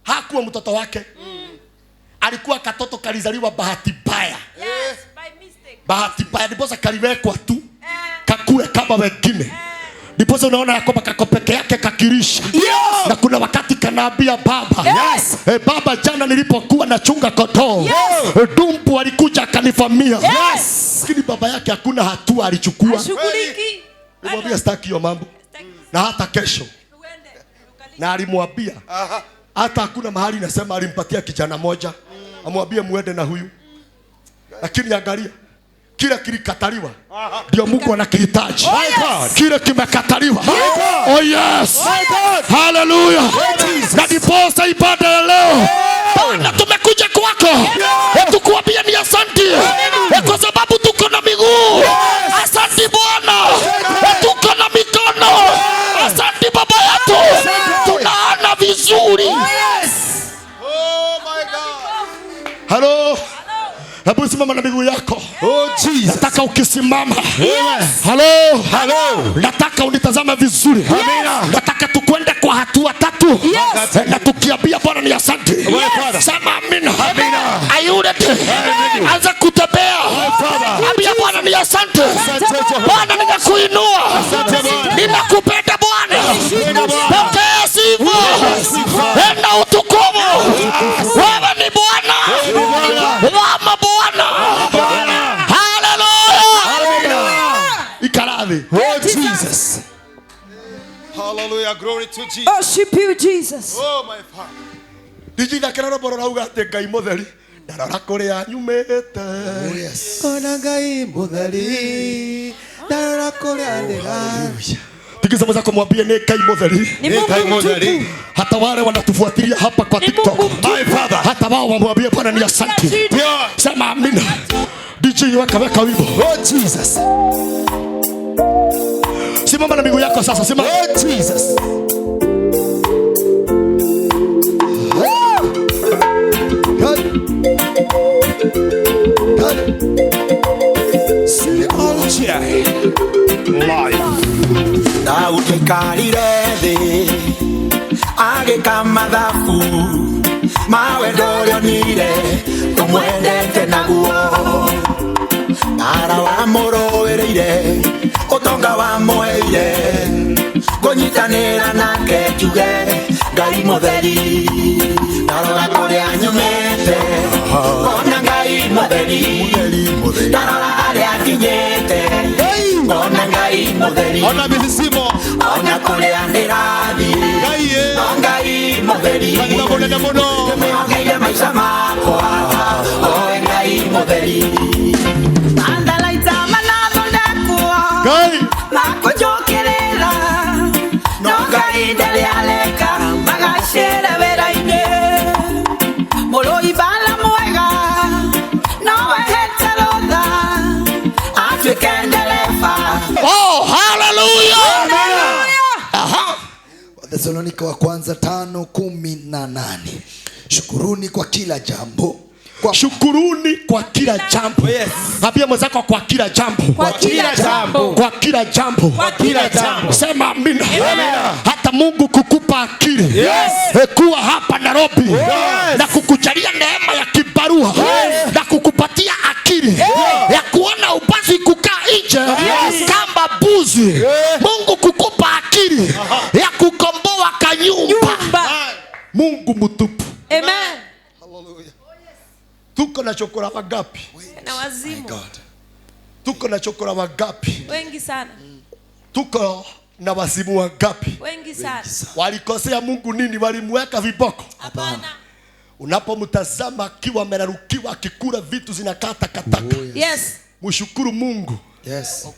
Hakuwa mtoto wake. Alikuwa katoto kalizaliwa bahati mbaya. Yes. By mistake. Bahati mbaya ndiposa kaliwekwa tu. Kakue kama wengine. Ndiposa unaona Yakoba kako peke yake kakirisha. Na kuna wakati kanaambia baba. Yes. Baba, jana nilipokuwa nachunga kondoo. Yes. Dumbu alikuja akanivamia. Yes. Lakini baba yake hakuna hatua alichukua. Shughuliki. Alimwambia sitaki hiyo mambo. Na hata kesho. Na alimwambia hata hakuna mahali nasema alimpatia kijana moja. Amwambie muende na huyu. Lakini angalia, kile kilikataliwa ndio Mungu anakihitaji. Kile kimekataliwa. Oh yes. Hallelujah. Na ndiposa ibada ya leo Bwana tumekuja kwako. Tukuambia ni asante. Kwa sababu tuko na miguu. Asante Bwana. Tuko na mikono. Asante Baba yetu. Tunaona vizuri. Oh my God. Hello. Hebu simama na miguu yako. Oh Jesus. Nataka ukisimama. Amen. Hello. Hello. Nataka unitazame vizuri. Amina. Nataka tukwende kwa hatua tatu. Yes. Na tukiambia Bwana ni asante. Yes. Sema amina. Amina. Are you ready? Anza kutembea. Ambia Bwana ni asante. Bwana ninakuinua. Ninakupenda Bwana. Pokea sifa. Na utukufu. Wewe ni Bwana. Wama Bwana. Hallelujah. Ikaradhi. Oh Jesus. Hallelujah. Glory to Jesus. Worship you, Jesus. Oh my Father. Dijina kiraro boro rauga ati Ngai mutheri ndarora kuria nyumite. Yes. Ona Ngai mutheri ndarora kuria ndira. Tikiza mwenzako mwambie ni Ngai mutheri. Ni Mungu mtukufu. Hata wale wanatufuatilia hapa kwa TikTok. My Father. Hata wao wamwambie Bwana ni asante. Sema amina. DJ weka wimbo. Oh Jesus. Simama na miguu yako sasa, simama. Oh Jesus. Daudi karire thi agika mathabu mawe ndorionire umwendete naguo ara wa murowereire utonga wa mweire kunyitanira nake njuge Ngai mutheri ndarora kuria nyumite ona Ngai mutheri ndarora aria akinyite ona Ngai mutheri ona bisimo ona kuria ndirathi Ngai mutheri munene muno nimeongeire maisha makwa o Ngai mutheri andalaita manathondekwo Ngai nakujukiririra no Ngai ndarialeka magacire wira-ini mũrũi mbara mwega nowe hete rũtha atuĩke ndereba. Oh, hallelujah. Wathesalonika wa kwanza 5:18. Shukuruni kwa kila jambo. Shukuruni kwa kila jambo. Yes. Ambia mwenzako kwa kila jambo. Kwa kila jambo. Kwa kila jambo. Kwa kila jambo. Sema amina. Amina. Hata Mungu kukupa akili. Yes. Kuwa hapa Nairobi. Yes. Na kukujalia neema ya kibarua. Yes. Na kukupatia akili. Yes. Ya kuona ubazi kukaa nje. Yes. Kama buzi. Yes. Mungu kukupa akili. Ya kukomboa kanyumba. Mungu mtupu. Amen. Hallelujah. Tuko na chokora wangapi? Na wazimu Tuko na chokora wangapi? wengi sana. Tuko na wazimu wangapi? Wengi sana. Walikosea Mungu nini? Walimweka viboko? Hapana. Unapomtazama akiwa amerarukiwa akikula vitu zinakata kataka. Yes. Mshukuru Mungu. Yes.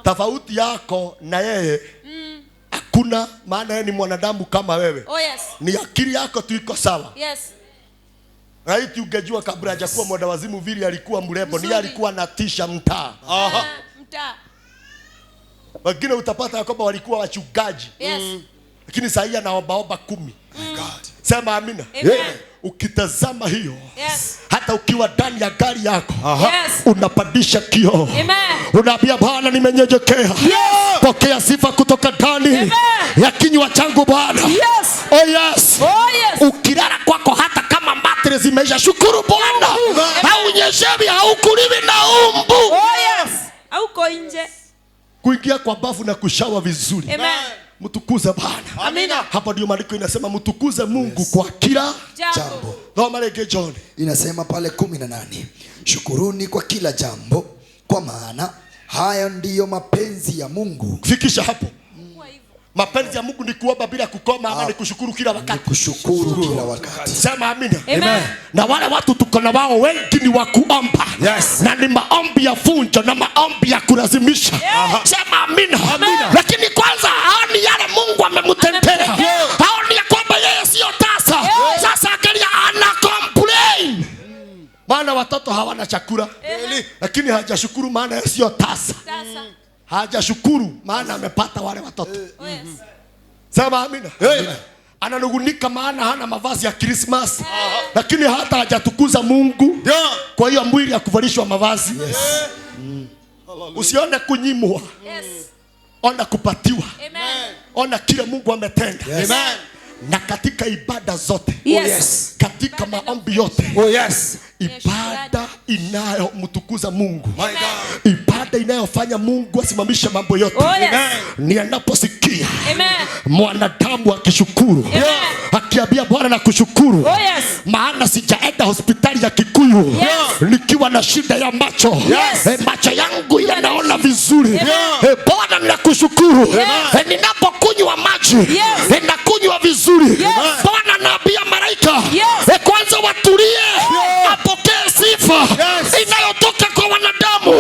Tofauti yako na yeye hakuna, maana yeye ni mwanadamu kama wewe. Oh yes. Ni akili yako tu iko sawa. Yes. Right, ungejua kabla hajakuwa mwenda wazimu vile alikuwa mrembo, ni alikuwa anatisha mtaa. Mtaa. Wengine utapata kwamba walikuwa wachungaji. Yes. Lakini sasa hii anaombaomba 10. Sema amina. Amen. Ukitazama hiyo, Yes. hata ukiwa ndani ya gari yako, Yes. unapandisha kioo. Amen. Unaambia Bwana nimenyenyekea. Yes. Pokea sifa kutoka ndani ya kinywa changu Bwana. Yes. Oh yes. Oh yes. Ukilala kwako hata kama mattress zimeisha, shukuru Bwana. Haunyeshewi, haukuliwi na umbu. Oh yes. Hauko nje. Kuingia kwa bafu na kushawa vizuri. Amen. Mtukuze Bwana. Amina. Hapa ndio maandiko inasema mtukuze Mungu kwa kila Jambo. Roma lege John. Inasema pale 18. Shukuruni kwa kila jambo, kwa maana haya ndiyo mapenzi ya Mungu. Fikisha hapo. Mapenzi ya Mungu ni kuomba bila kukoma ama ni kushukuru kila wakati? Kushukuru kila wakati. Sema amina. Amen. Na wale watu tuko na wao wengi ni wa kuomba. Yes. Na ni maombi ya funjo na maombi ya kulazimisha. Sema amina. Lakini kwanza haoni yale Mungu amemtendea. Haoni ya kwamba yeye sio tasa. Sasa angalia ana complain. Maana watoto hawana chakula. Lakini hajashukuru maana yeye sio tasa. Hajashukuru maana amepata wale watoto. Oh yes. Sema amina. Ananugunika maana hana mavazi ya Christmas. Lakini hata hajatukuza Mungu. Kwa hiyo mwili ya kuvalishwa mavazi. Usione kunyimwa. Yes. Ona kupatiwa. Amen. Ona kile Mungu ametenda. Amen. Na katika ibada zote. Yes. Katika maombi yote. Oh yes. Ibada inayomtukuza Mungu. My God. Ibada inayofanya Mungu asimamishe mambo yote. Oh yes. Ni anaposikia Amen. mwanadamu akishukuru. Amen. Akiambia Bwana na kushukuru. Oh yes. Maana sijaenda hospitali ya Kikuyu. Yes. Nikiwa na shida ya macho. Yes. Macho yangu yanaona vizuri. Amen. Bwana ninakushukuru. Yes. Ninapokunywa maji. Yes. Nakunywa vizuri. Yes. Bwana naambia malaika. Yes. Kwanza watulie. Apokee sifa inayotoka kwa wanadamu.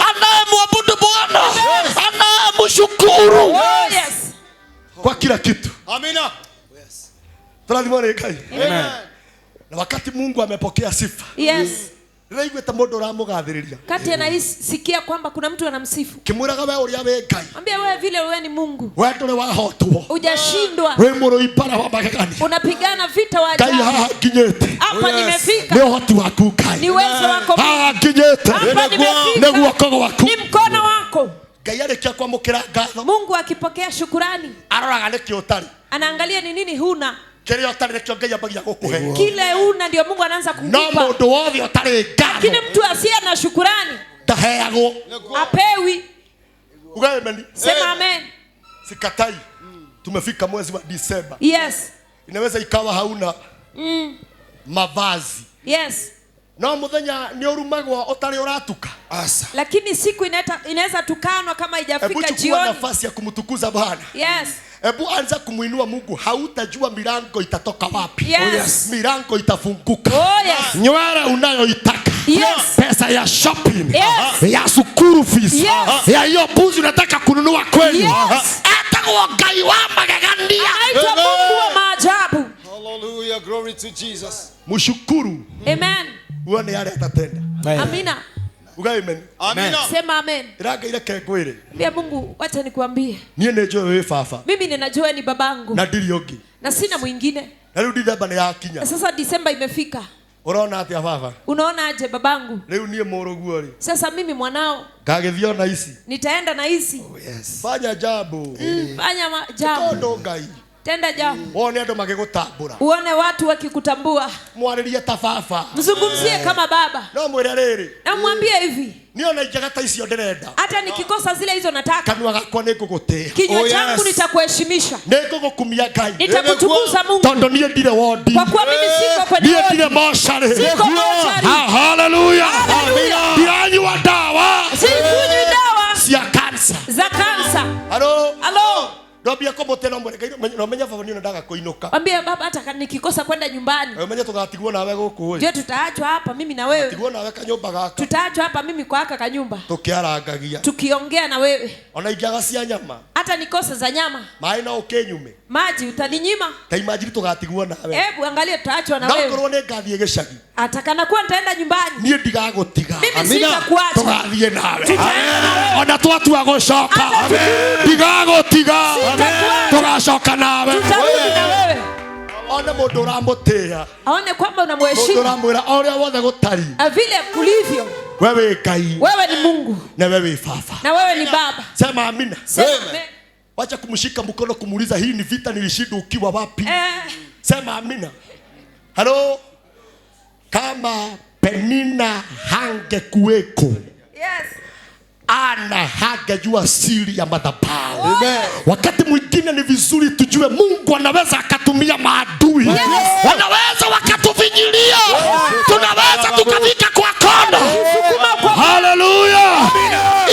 Anayemwabudu Bwana. Anayemshukuru. Oh yes. Kwa kila kitu. Amina. Amen. Amen. Na wakati Mungu amepokea sifa. Yes. Raigweta mundu uramugathiriria. Kati anasikia kwamba kuna mtu anamsifu. Kimwiraga wewe uria we Ngai. Mwambie wewe vile wewe ni Mungu. Wewe ndio wahotwo. Hujashindwa. Wewe muro ipara wa magegani. Unapigana vita wa Ngai ajabu. haha kinyete. Hapa nimefika. Ni uhoti waku Ngai. Ni uwezo wako. Haha kinyete. Hapa nimefika. Ni guoko waku. Ni mkono wako. Ngai arikia kwamukira ngatho. Mungu akipokea shukrani. Aroraga niki utari. Anaangalia ni nini huna. Kile utari nikio Ngai ambagia gukuhe. Kile una ndio Mungu anaanza kukupa. No mundu wothe utari ngatho. Lakini mtu asiye na shukrani ndaheagwo. Apewi. Ugaimeni. Sema amen. Sikatai. Tumefika mwezi wa Disemba. Yes. Inaweza ikawa hauna mavazi. Yes. No muthenya ni urumagwa utari uratuka. Asa. Lakini siku inaweza tukanwa kama haijafika jioni. jioni. Nafasi ya kumtukuza Bwana. Yes. Ebu anza kumuinua Mungu, hautajua milango itatoka wapi. Yes. Oh yes. Milango itafunguka. Oh yes. Nywele unayoitaka. Yes. Pesa ya shopping. Yes. Ya school fees. Yes. Ya hiyo buzi unataka kununua kweli. Yes. Atakuwa Ngai wa magagandia. Anaitwa Mungu wa maajabu. Hallelujah, glory to Jesus. Mshukuru. Amen. Uone yale atatenda. Amina. Amen. Amina. Sema amen. Iraga ile kegwire. Mbia Mungu, wacha nikuambie. Nie nejo wewe fafa. Mimi ninajua ni babangu. Na ndiri ongi. Na sina mwingine. Na rudi Disemba ni yakinya. Sasa Disemba imefika. Unaona atia fafa? Unaona aje babangu? Leo nie muruguo ri. Sasa mimi mwanao. Ngagithio na ici. Nitaenda na hizi. Yes. Fanya jambo. Fanya jambo. Tondo Ngai. Tenda jambo. Wone andu magigutambura. Uone watu wakikutambua. Mwaririe ta fafa. Mzungumzie kama baba. No mwire riri. Na mwambie hivi. Niona ingata icio ndirenda. Hata nikikosa zile hizo nataka. Kanua gakwa nigugutia. Kinywa changu nitakuheshimisha. Nigugukumia Ngai. Nitakutukuza Mungu. Tondo nie ndire wodi. Kwa kuwa mimi siko kwenye nie wodi. ndire moshari. Siko moshari. Hallelujah. Hallelujah. Diranywa dawa. Sikunywi dawa Cia kansa. za kansa. Halo. Halo. Ndobia ko mutena mwere no menya baba ni ndaga kuinuka. Mwambie baba hata nikikosa kwenda nyumbani. Wewe menya tugatigwo nawe guku. Je, tutaachwa hapa mimi na wewe? Tugatigwo nawe kanyumba gaka. Tutaachwa hapa mimi kwa aka kanyumba. Tukiarangagia. Tukiongea na wewe. Ona ingiaga cia nyama. Hata nikose za nyama. Mai na ukenyume. Maji utaninyima. Ta imagine tugatigwo nawe. Hebu angalia tutaachwa na wewe. Ndakorwo ne ngathie gicagi. Atakana kuwa nitaenda nyumbani. Nie ndigagutiga. Mimi sitakuacha. Tugathie nawe. Ona twatua gucoka. Ndigagutiga. Tugacoka nawe. Tutarudi na wewe. Ona mundu uramutia. Aone kwamba Mundu unamheshimu. uramwira oria wothe gutari. Vile kulivyo. Wewe Ngai. Wewe ni Mungu. Na wewe fafa. Na wewe ni baba. Sema amina. Sema amen. Wacha kumshika mkono kumuuliza hii ni vita nilishinda ukiwa wapi? Sema amina. Halo. Kama Penina hangekuweko. Yes. Ana hangejua siri ya madhabahu. Amen. Wakati mwingine ni vizuri tujue Mungu anaweza akatumia maadui. Yes. Wanaweza wakatufinyilia. Yes. Tunaweza tukafika kwa kona. Hallelujah.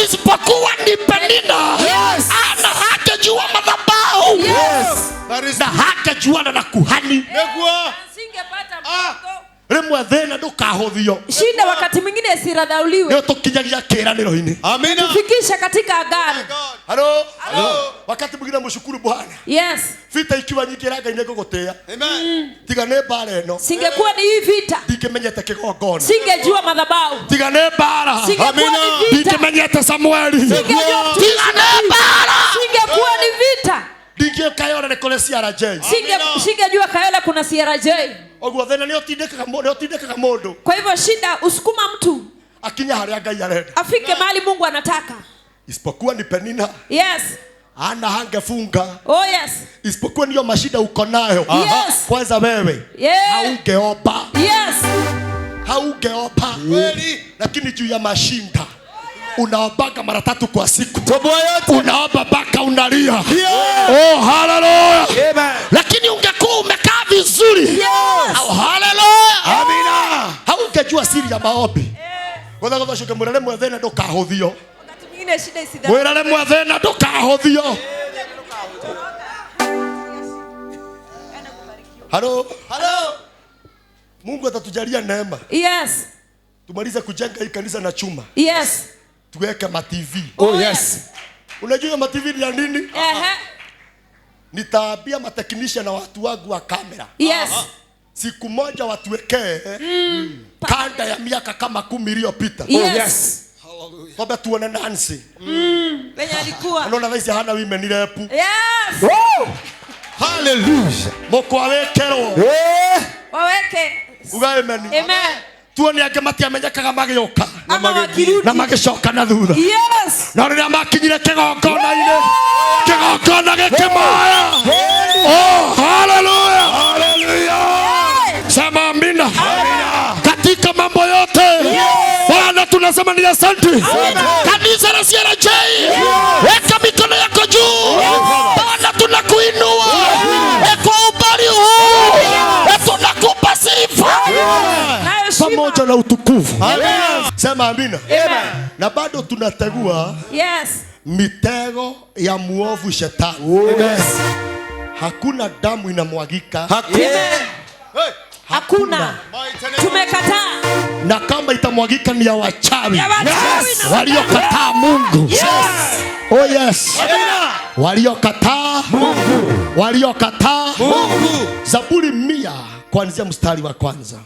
Isipokuwa ni Penina. Yes. Ana hangejua madhabahu. Yes. Na hangejua na kuhani. Singepata mtoto. Rimwe thina ndukahuthio. Shida wakati mwingine isiradhauliwe. Ndio tukinyagia kiraniro-ini. Amina. Tufikishe katika agano. Halo. Halo. Wakati mwingine mshukuru Bwana. Yes. Vita ikiwa nyingi raga inagogotea. Amen. Tigane bara eno. Singekuwa ni hii vita. Ndikemenyete kigongona. Singejua madhabahu. Tigane bara. Singekuwa ni vita. Ndikemenyete Samueli. Singejua. Tigane bara. Singekuwa ni vita. Ndikio kayona nekole CRJ. Singejua Kayole kuna CRJ. Ogwo thena ni otindekaga mundu. Kwa hivyo shida usukuma mtu Akinya haria Ngai arenda. afike mahali Mungu anataka. Isipokuwa ni Penina. Yes. Ana hangefunga. Oh yes. Isipokuwa niyo mashida uko nayo. Yes. Kwanza wewe. Yeah. Haungeomba. Yes. Haungeomba. Kweli. Lakini juu ya mashinda unaombaga mara 3 kwa siku. Unaomba mpaka unalia. Oh hallelujah. Amen. Lakini ungekuwa umekaa vizuri. Yes. Oh hallelujah. Amina. Haungejua siri ya maombi. Wala kwa shoke mwirale mwethena ndukahuthio. Wakati mwingine shida isidhani. Mwirale mwethena ndukahuthio. Halo. Halo. Mungu atatujalia neema. Yes. Tumalize kujenga hii kanisa na chuma. Yes. Tuweke ma TV. Oh yes. Unajua ma TV ni ya nini? Nitaambia matechnisha na watu wangu wa kamera. Yes. Siku moja watuwekee kanda ya miaka kama 10 iliyopita. Yes. Baba tuone Nancy. Venye alikuwa. Unaona vaisi hana women rep. Yes. Woo! Hallelujah. Moko awekero. Waweke. Uga amen. Amen. Tuone yake mati amenyekaga magioka. Na magishoka na thutha. Yes. Na rĩrĩa makinyire kĩgongona-inĩ. Kĩgongona gĩkĩmaya. Oh, hallelujah. Hallelujah. Sema amina. Amina. Katika mambo yote. Bwana tunasema ni asante. Kanisa la CRJ. Weka mikono yako juu. Bwana tunakuinua. Kwa ubari huu. Tunakupa sifa. Pamoja na utukufu. Sema amina. Na bado tunategua mitego ya muovu shetani. Hakuna damu inamwagika. Hakuna. Tumekataa. Na kama itamwagika ni ya wachawi. Waliokataa Mungu. Oh yes. Waliokataa Mungu. Waliokataa Mungu. Zaburi 100 kuanzia mstari wa kwanza.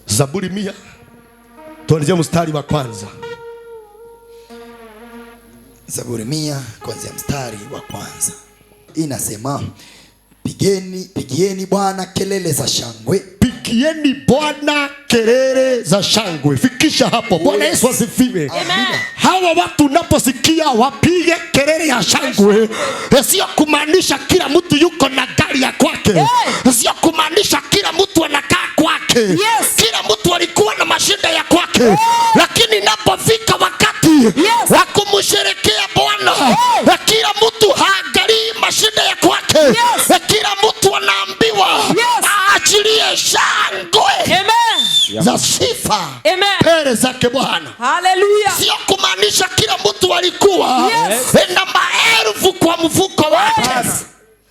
Zaburi 100 tuanzia mstari wa kwanza. Zaburi 100 kuanzia mstari wa kwanza. Inasema, pigieni Bwana kelele za shangwe. Pigieni Bwana kelele za shangwe. Fikisha hapo. Bwana Yesu asifiwe. Hawa watu unaposikia wapige kelele ya shangwe, sio kumaanisha kila mtu yuko na gari ya kwake. Sio kumaanisha kila mtu anakaa kwake. Kila mtu alikuwa na mashida ya kwake. Lakini inapofika wakati wa kumsherehekea Bwana, kila mtu haangalii mashida ya kwake. Kila mtu anaambiwa aachilie shangwe za sifa mbele zake Bwana. Hallelujah. Sio kumaanisha kila mtu alikuwa na maelfu kwa mfuko wake.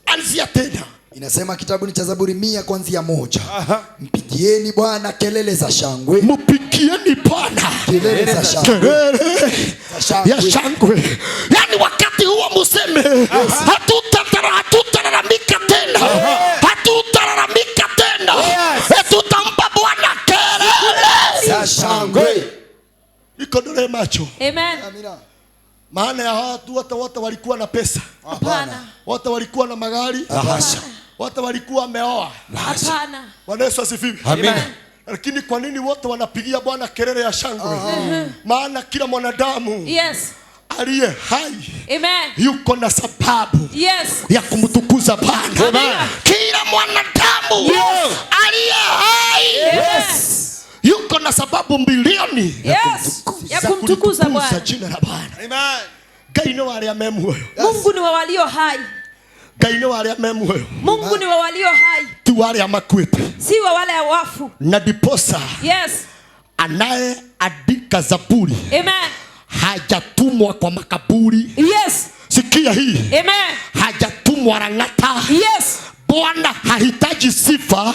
Anzia tena. Inasema kitabu ni cha Zaburi 100 kuanzia 1. Mpigieni Bwana kelele za shangwe. Mpigieni Bwana kelele za shangwe. Kelele ya shangwe. Yani wakati huo museme hatutalalamika tena. Hatutalalamika tena. Tutampa Bwana kelele za shangwe. Ikodole macho. Amen. Amina. Maana ya watu wote walikuwa na pesa. Hapana. Wote walikuwa na magari. Hasha. Wote walikuwa wameoa. Hapana. Bwana Yesu asifiwe. Amen. Lakini kwa nini wote wanapigia Bwana kelele ya shangwe? Maana kila mwanadamu aliye hai yuko na sababu ya kumtukuza Bwana. Kila mwanadamu aliye hai yuko na sababu milioni ya kumtukuza Bwana. Jina la Bwana. Amen. Gaino wale amemuyo. Mungu ni wa walio hai. Gaino wale amemuyo. Mungu ni wa walio hai. Tu wale amakwete. Si wa wale wafu. Na diposa. Anaye andika Zaburi. Amen. Hajatumwa kwa makaburi. Sikia hii. Amen. Hajatumwa Rangata. Bwana hahitaji sifa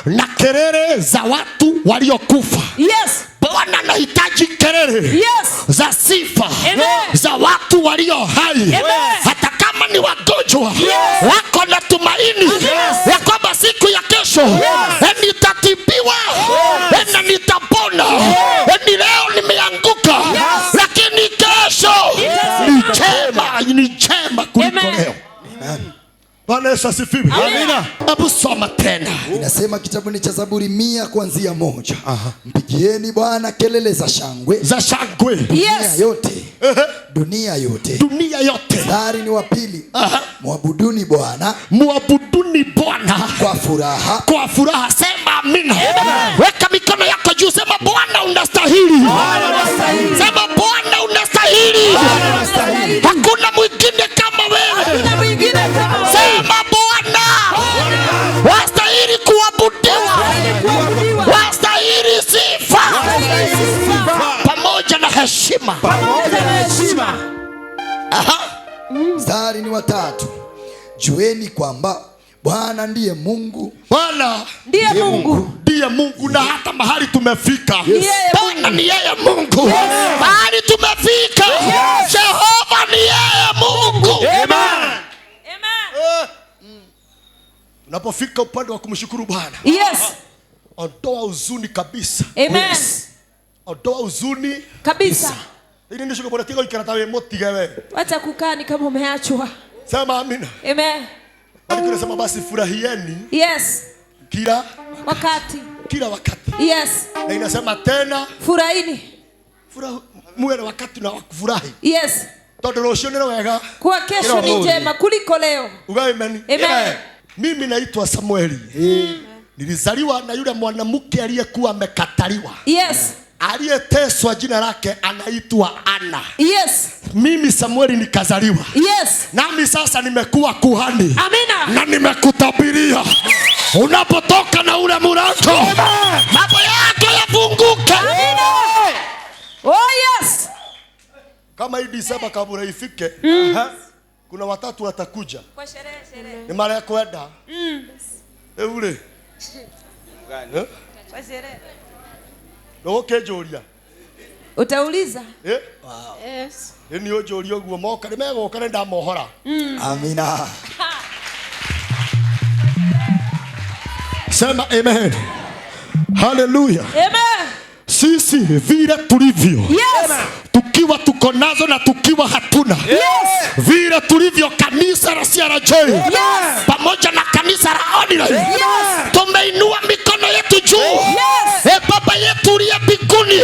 na kelele za watu waliokufa. Bwana anahitaji kelele za sifa za watu walio hai. Hata kama ni wagonjwa wako na tumaini ya kwamba siku ya kesho nitatibiwa na nitapona. Ni leo nimeanguka, lakini kesho ni chema kuliko leo. Bwana Yesu asifiwe. Amina. Hebu soma tena. Inasema kitabu ni cha Zaburi 100 kuanzia 1. Mpigieni Bwana kelele za shangwe. Za shangwe. Dunia yote. Dunia yote. Dunia yote. Mstari ni wa 2. Muabuduni Bwana. Muabuduni Bwana kwa furaha. Kwa furaha. Sema amina. Weka mikono yako juu, sema Bwana unastahili. Sema Bwana unastahili. Hakuna mwingine kama wewe. Hakuna mwingine kama wewe. Sema Bwana wastahili kuabudiwa. Wastahili sifa. Pamoja na heshima. Mstari ni wa 3. Jueni kwamba Bwana ndiye Mungu. Bwana ndiye Mungu. Ndiye Mungu na hata mahali tumefika. Bwana ni yeye Mungu. Mahali tumefika. Jehova ni yeye Mungu. Amen. Unapofika upande wa kumshukuru Bwana. Yes. Ondoa huzuni kabisa. Amen. Yes. Ondoa huzuni kabisa. Ili nishuke bora tigo ikarata we motige we. Wacha kukaa ni kama umeachwa. Sema amina. Amen. Bali sema basi furahieni. Yes. Kila wakati. Kila wakati. Yes. Na inasema tena furahini. Muwe na wakati na kufurahi. Yes. Todo rosho ni wega. Kwa kesho ni njema kuliko leo. Amen. Amen. Mimi naitwa Samueli. Nilizaliwa na yule mwanamke aliyekuwa amekataliwa. Yes. Aliyeteswa jina lake anaitwa Ana. Yes. Mimi Samueli nikazaliwa. Yes. Nami sasa nimekuwa kuhani. Amina. Na nimekutabiria unapotoka na ule mlango mambo yako yafunguke. Amina. Oh yes. Kama hii Disemba kabla ifike, kuna watatu watakuja. Kwa sherehe. Ni mara ya kwenda. Ule. Gani? Kwa sherehe. Ndoke Joria. Utauliza? Wow. Yes. Ni ojoria guo moka ni megoka ni ndamohora. Amina. Sema amen. Hallelujah. Amen. Sisi vile tulivyo. Yes. Tukiwa tuko nazo na tukiwa hatuna. Yes. Vile tulivyo kanisa la CRJ. Yes. Pamoja na kanisa la Online. Yes. Tumeinua mikono yetu juu. Yes. Baba yetu uliye mbinguni.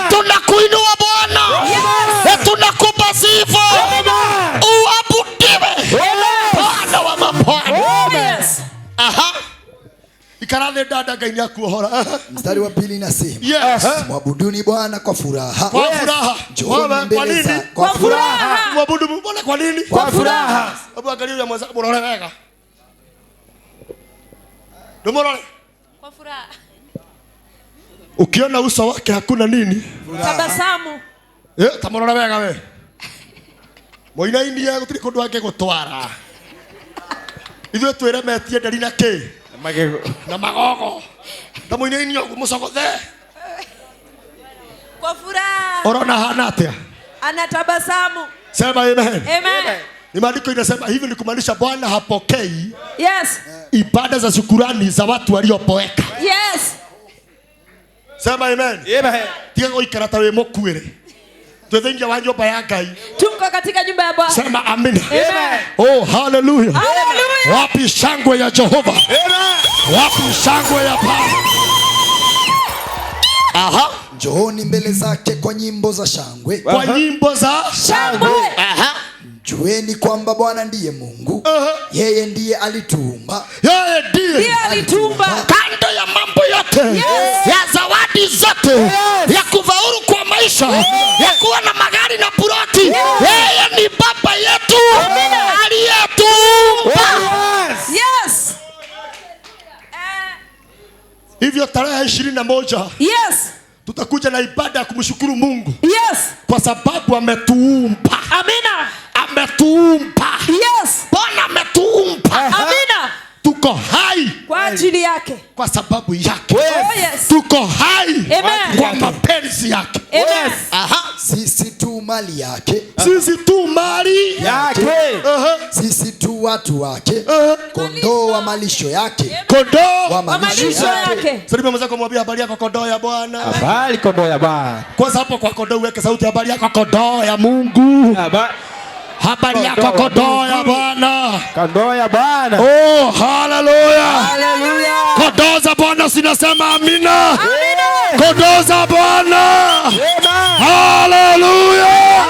Tunakuinua Bwana. Yes. Tunakupa sifa. Uabudiwe. Bwana wa mabwana. Yes. Aha. Ikarathe dada gaini ya kuohora. Mstari wa 2 inasema. Yes. Mwabuduni Bwana kwa furaha. Kwa furaha. Kwa nini? Kwa furaha. Mwabudu Bwana kwa nini? Kwa furaha. Hebu angalia ya mwanzo morole wega. Domorole. Kwa furaha. Ukiona uso wake hakuna nini? Tabasamu. Tamorole wega we. Moina india gutiri kundu wake gutwara. Ithuĩ twĩremetie ndari na kĩ? Na magogo. Na moina india musogothe. Kwa furaha. Orona hana atia? Anatabasamu. Sema amen. Amen. Ni maandiko inasema hivi, ni kumaanisha Bwana hapokei Yes. ibada za shukrani za watu waliopoeka. Yes. Sema amen. Amen. Tiga goikarata we mokuire. Twethengia wa nyumba ya Ngai. Tuko katika nyumba ya Bwana. Sema amina. Amen. Oh hallelujah. Hallelujah. Wapi shangwe ya Jehova? Amen. Wapi shangwe ya Bwana? Aha. Njooni mbele zake kwa nyimbo za shangwe. Kwa nyimbo za Shangwe. Aha. Jueni kwamba Bwana ndiye Mungu. Yeye ndiye alituumba. Yeye ndiye alituumba. Kando ya mambo yote. Yes. Ya zawadi zote. Yes. Ya kufaulu kwa maisha. Yes. Ya kuwa na magari na ploti. Yes. Yeye ni baba yetu. Aliyetuumba. Yes. Hivyo tarehe 21. Yes. Tutakuja na ibada ya kumshukuru Mungu. Yes. Kwa sababu ametuumba. Amina. Ametuumba. Yes. Bwana ametuumba. Amina. Tuko hai kwa ajili yake. Kwa sababu yake. Oh, yes. Tuko hai Amen. Kwa mapenzi yake. Amen. Aha. Sisi tu mali yake. Sisi tu mali yake. Sisi tu watu wake. Kondoo wa malisho yake. Kondoo wa malisho yake. Sasa mwanzo kumwambia habari yako kondoo ya Bwana. Habari kondoo ya Bwana. Kwanza hapo kwa kondoo weke sauti, habari yako kondoo ya Mungu. Habari yako kondoo ya Bwana. Kondoo ya Bwana. Oh hallelujah. Hallelujah. Kondoo za Bwana sinasema amina. Amina. Kondoo za Bwana. Amen. Hallelujah.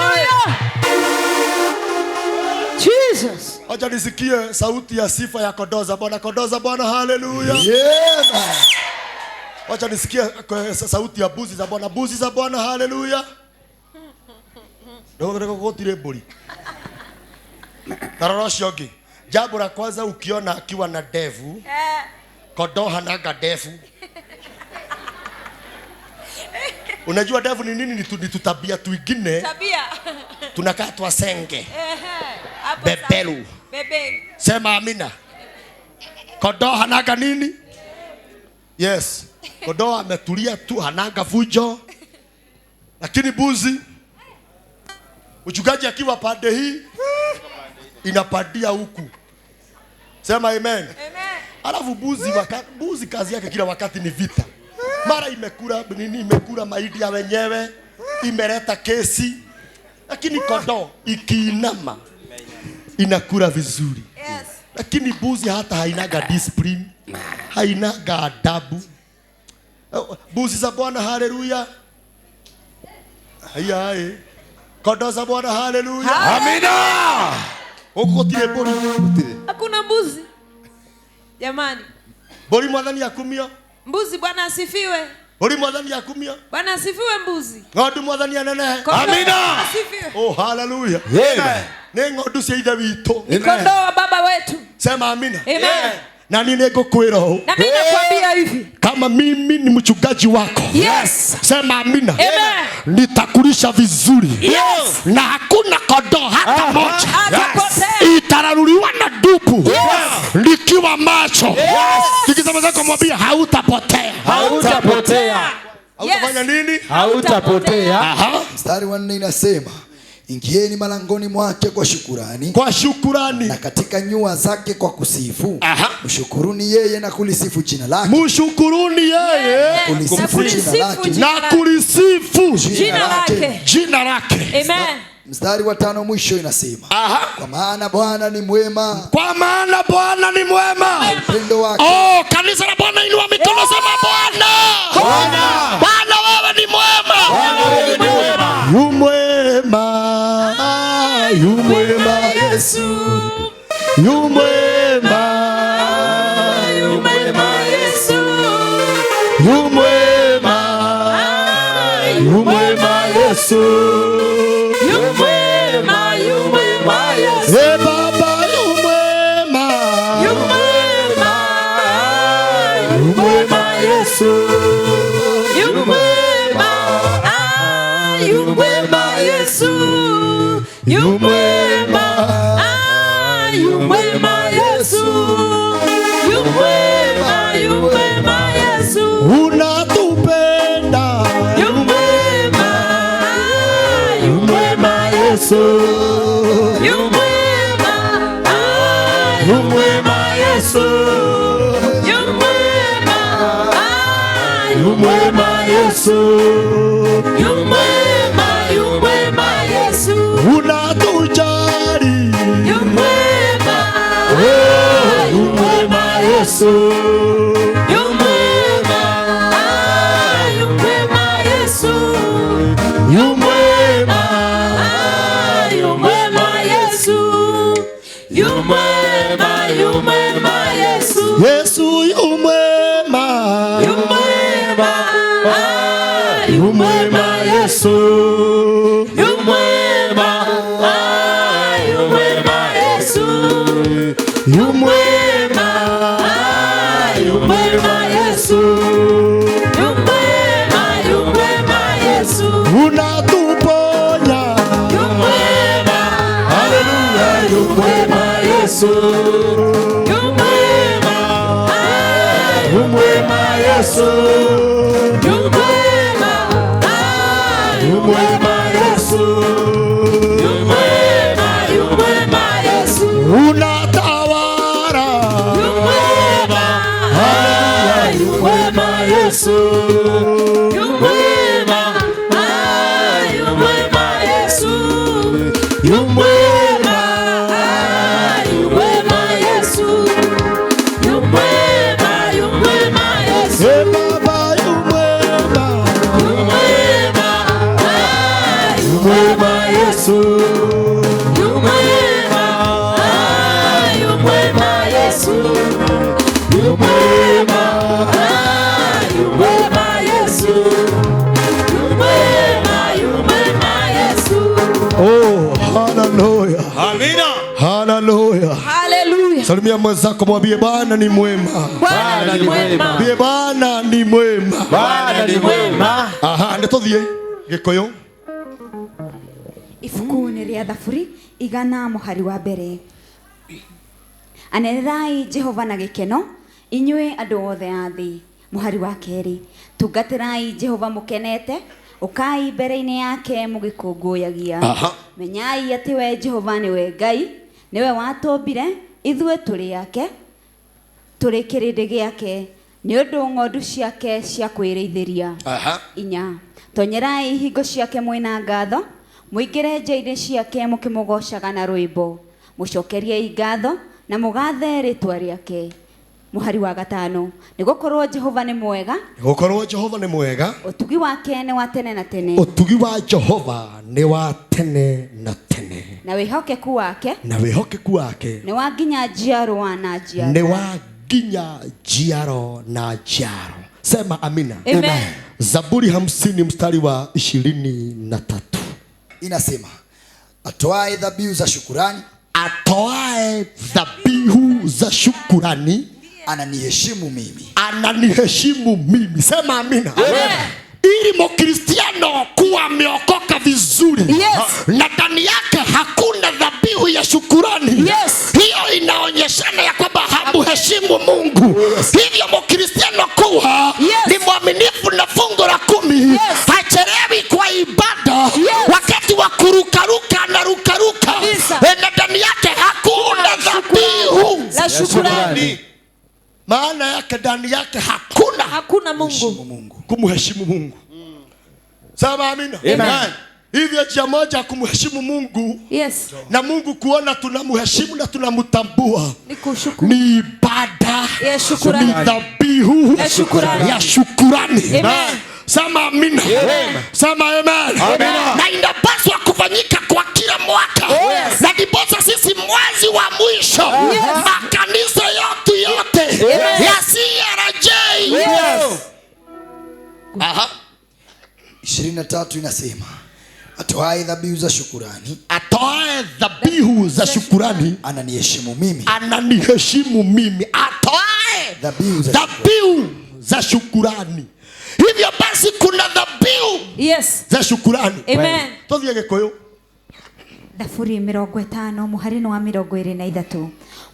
Jesus. Acha nisikie sauti ya sifa ya kondoo za Bwana. Kondoo za Bwana, hallelujah. Yeah. Acha nisikie sauti ya buzi za Bwana. Buzi za Bwana, hallelujah. Ndio gotire mburi. Taroroshogi. Jambo la kwanza ukiona akiwa na ndevu, kondoo hanaga ndevu. Unajua ndevu ni nini? Ni tutabia tuingine. Tabia. Tunakaa twasenge. Hapo Bebelu. Bebelu. Sema amina. Kondoo hanaga nini? Yes. Kondoo ametulia tu, hanaga fujo. Lakini buzi, mchungaji akiwa pande hii inapadia huku. Sema amen. Amen. Alafu mbuzi kazi yake kila wakati ni vita. Mara imekula mahindi ya wenyewe, imeleta kesi. Lakini kondoo ikiinama inakula vizuri. Yes. Lakini mbuzi hata hainaga discipline, hainaga adabu. Mbuzi za Bwana haleluya. Haya. Kondoo za Bwana haleluya. Amina. Huko tile bori. Hakuna mbuzi. Jamani. Bori mwadhani ya kumio. Mbuzi Bwana asifiwe. Bori mwadhani ya kumio. Bwana asifiwe mbuzi. Ng'ondu mwadhani ya nene. Amina. Asifiwe. Oh haleluya. Amen. Ne ng'ondu cia ithe witũ. Kondoo wa baba wetu. Sema amina. Amen. Na nini ngũkwĩra ũũ? Na mimi nakwambia hivi. Kama mimi ni mchungaji wako. Yes. Sema amina. Amen. Nitakulisha vizuri. Yes. Na hakuna kondoo hata moja. Atapotea. Itararuliwa na dubu. Yes. Likiwa macho. Yes. Nikisema zako mwambie hautapotea. Hautapotea. Hautafanya nini? Hautapotea. Aha. Mstari wa 4 inasema, ingieni malangoni mwake kwa shukurani, Kwa shukurani. na katika nyua zake kwa kusifu. Aha. Mshukuruni yeye na kulisifu jina lake. Mshukuruni yeye Kulisifu jina lake. na kulisifu Jina lake. jina lake. Amen. Mstari wa 5 mwisho inasema, Aha. kwa maana Bwana ni mwema, Kwa maana Bwana ni mwema. upendo wake. Oh, kanisa la Bwana inua mikono sema Bwana. Bwana. Bwana wewe ni mwema. Wewe ni mwema. Yu mwema. Yu mwema Yesu. Yu mwema. Yu mwema Yesu. Yu mwema. Yu mwema Yesu. Yu mwema, yu mwema Yesu. Hey Baba yu mwema. Yu mwema. Yu mwema Yesu. Yu mwema. Yu mwema Yesu. Yu mwema. Yu mwema Yesu. Yu mwema, yu mwema Yesu. Unatupenda. Yu mwema. Yu mwema Yesu. Yu mwema. Yu mwema Yesu. Yu mwema. Yu mwema Yesu. Yu mwema, yu mwema Yesu. Unatujali. Yu mwema. Yu mwema Yesu. Yu mwema. Yu mwema Yesu. Yu mwema. Yu mwema Yesu. Yu mwema, yu mwema Yesu. Yesu yu mwema. Yu mwema. Yu mwema Yesu. Yu mwema. Yu mwema Yesu. Yu mwema. Yu mwema Yesu. Yu mwema, yu mwema Yesu. Unatuponya. Yu mwema. Haleluya. Yu mwema Yesu. Yu mwema. Yu mwema Yesu. Yu mwema. Yu mwema Yesu. Yu mwema, yu mwema Yesu. Unatawala. Yu mwema. Yu mwema Yesu. Yu mwema. Yu mwema Yesu. Yu mwema. Yu mwema Yesu. Yu mwema, yu mwema Yesu. Hey Baba yu mwema. Yu mwema. Yu mwema Yesu. Yu mwema. Yu mwema Yesu. Yu mwema. Yu mwema Yesu. Yu mwema, yu mwema Yesu. Oh, haleluya. Amina. Haleluya. Haleluya. Salimia mwenzako mwambie Bwana ni mwema. Bwana ni mwema. Mwambie Bwana ni mwema. Bwana ni mwema. Aha, ndetothie Gikuyu. Ibuku-inĩ rĩa Thaburi igana mũhari wa mbere. Anenĩrai Jehova na gĩkeno, inyuĩ andũ othe a thĩ. Mũhari wa kerĩ. Tungatĩrai Jehova mũkenete, ũkai mbere-inĩ yake mũgĩkũngũyagia. Aha. Menyai atĩ we Jehova nĩwe Ngai, nĩwe watũmbire, ithuĩ tũrĩ ake, tũrĩ kĩrĩndĩ gĩake nĩ ũndũ ng'ondu ciake cia kwĩrĩithĩria. Inya, tonyerai ihingo ciake mwĩna ngatho, mũingĩre nja-inĩ ciake mũkĩmũgocaga na rwĩmbo, mũcokerie ngatho na mũgathe rĩtwa rĩake. Mũhari wa gatano, nĩgũkorwo Jehova nĩ mwega, nĩgũkorwo Jehova nĩ mwega, ũtugi wake nĩ wa tene na tene, ũtugi wa Jehova nĩ wa tene na tene, na wĩhokeku wake nĩ wa nginya njiarwa na njiarwa, nĩ wa nginya njiaro na njiaro. Sema amina. Amen. Zaburi 50 mstari wa 23 inasema, atoae dhabihu za shukurani, ananiheshimu mimi. Sema amina. Amen. Ili mkristiano kuwa ameokoka vizuri, na ndani yake hakuna dhabihu ya shukurani, hiyo inaonyeshana ya kwamba hamheshimu Mungu. Hivyo mkristiano kuwa ni mwaminifu na fungu la 10, hachelewi kwa ibada, wakati wa kurukaruka na rukaruka, na ndani yake hakuna dhabihu la shukurani. Maana yake ndani yake hakuna Mungu, kumheshimu Mungu. Sema amina. Amen. Hivyo njia moja kumheshimu Mungu, na Mungu kuona tunamheshimu na tunamtambua, ni ibada ya shukrani, ni dhabihu ya shukrani. Amen. Sema amina. Sema amen. Na inapaswa kufanyika kwa kila mwaka. Na ndiposa sisi mwezi wa mwisho, makanisa yote ya CRJ 23 inasema, atoae dhabihu za shukurani, ananiheshimu mimi. Atoae dhabihu za shukurani. Hivyo basi kuna dhabihu za shukurani. Amen. Tovia Gikuyu. Thaburi 50 mũhari wa 23,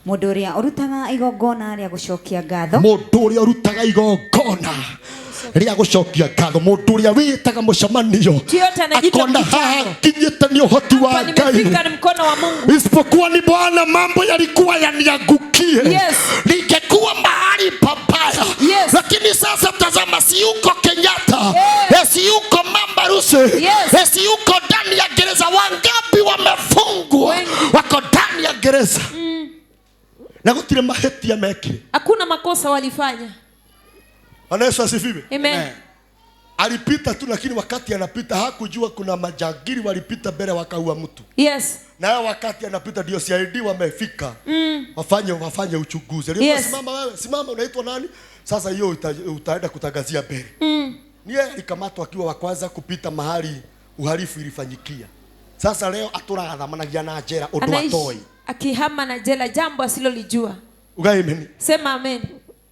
mũndũ ũrĩa ũrutaga igongona rĩa gũcokia ngatho, mũndũ ũrĩa wĩtaga mũcemanio, akona haha kinyĩte nĩ ũhoti wa Ngai, isipokuwa ni Bwana mambo yalikuwa yaniangukie, ningekuwa mahali pabaya. Lakini sasa tazama, si uko Kenyatta, si uko Mambarusi, si uko ndani ya gereza. Wangapi wamefungwa wako ndani ya gereza, na gutire mahetia mekire, hakuna makosa walifanya. Yesu asifiwe. Amen. Alipita tu, lakini wakati anapita hakujua kuna majagiri walipita mbele wakaua mtu. Na wakati anapita ndio CID wamefika. Wafanye uchunguzi. Simama, unaitwa nani? Sasa hiyo utaenda kutangazia mbele. Niye alikamatwa akiwa wa kwanza kupita mahali uhalifu ilifanyikia. Sasa leo aturagathamanagia na jela undu atoi, akihama na jela, jambo asilolijua. Ugaimeni. Sema amen.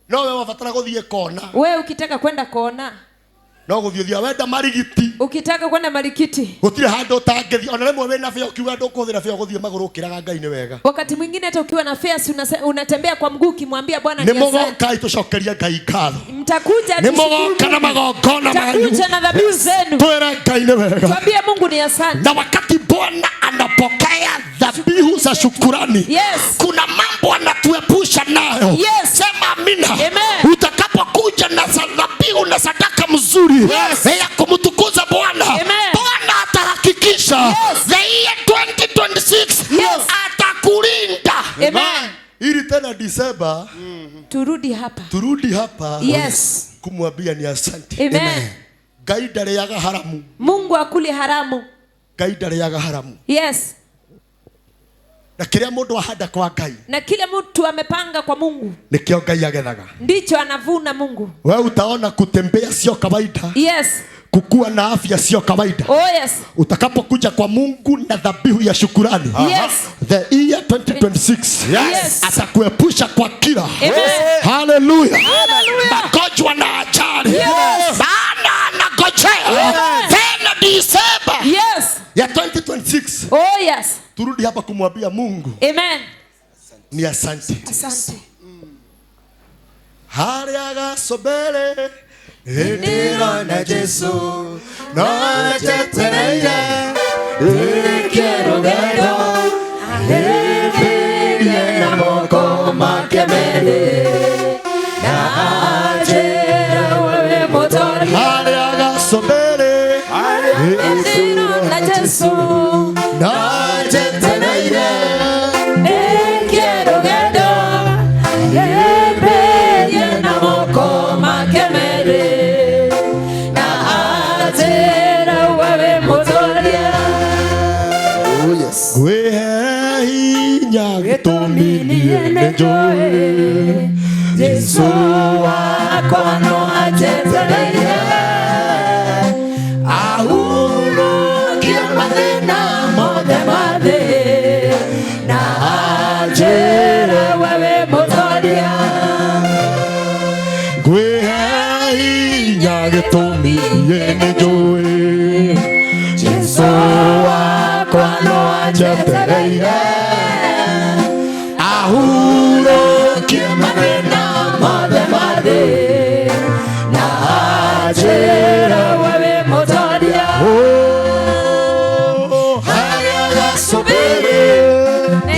No wewe wafatara guthie kona. Wewe ukitaka kwenda kona, no guthie wenda marigiti. Ukitaka kwenda marikiti, gutire hando tangethi ona lemwe wena fea ukiwa ndukuthira fea guthie maguru kiraga Ngai ni wega. Wakati mwingine hata ukiwa na fea unatembea kwa mguu ukimwambia Bwana ni asante. Ni mogoka itucokeria Ngai ngatho. Mtakuja ni mogoka na magongona manyu. Mtakuja na dhabihu zenu. Twera Ngai ni wega. Twambie Mungu ni asante. Na wakati Bwana anapokea dhabihu za shukrani, kuna mambo anatuepusha nayo. Sema amina. Amen. Utakapokuja na dhabihu na sadaka mzuri ya kumtukuza Bwana, Bwana atahakikisha the year 2026 atakulinda. Amen. Ili tena Disemba turudi hapa kumwambia ni asante. Amen. Ngai ndareaga haramu. Mungu akuli haramu. Ngai ndareaga haramu. Na kile mundu ahanda kwa Ngai, na kile mtu amepanga kwa Mungu, nikio Ngai agethaga, ndicho anavuna Mungu. Wewe utaona kutembea sio kawaida. Kukua na afya sio kawaida. Utakapokuja kwa Mungu na dhabihu ya shukrani, the year 2026 atakuepusha kwa kila. Hallelujah. Magonjwa na ajali, Bwana anangojea tena Disemba ya 2026. Turudi hapa kumwambia Mungu ni asante. Haria gasobere Indira na Jesu no chetereire Ikerogero Ahebie na moko makemere Endiro na Jesu na jetereire quiero gendo ebe na moko makemere na atera wewe motoria. Oh yes. Gwe hinya gituminie nejoe Jesu wako no ajetereire ahuru kia mathina mothe mathe na ajira wewe motoria. Gwe hinya gituminie nejoe Jesu wako no ajetereire ahuru kia mathina mothe mathe na ajira wewe motoria. Haya gasubiri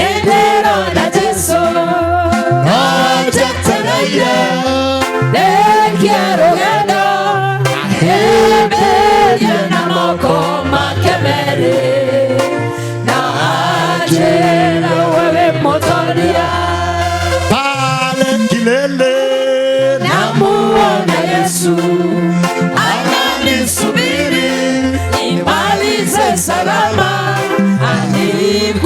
endero na Jesu ajetereire quiero gendo ebe na moko makemere na ajira wewe motoria. pale kilele Namuona Yesu ananisubiri nimalize salama,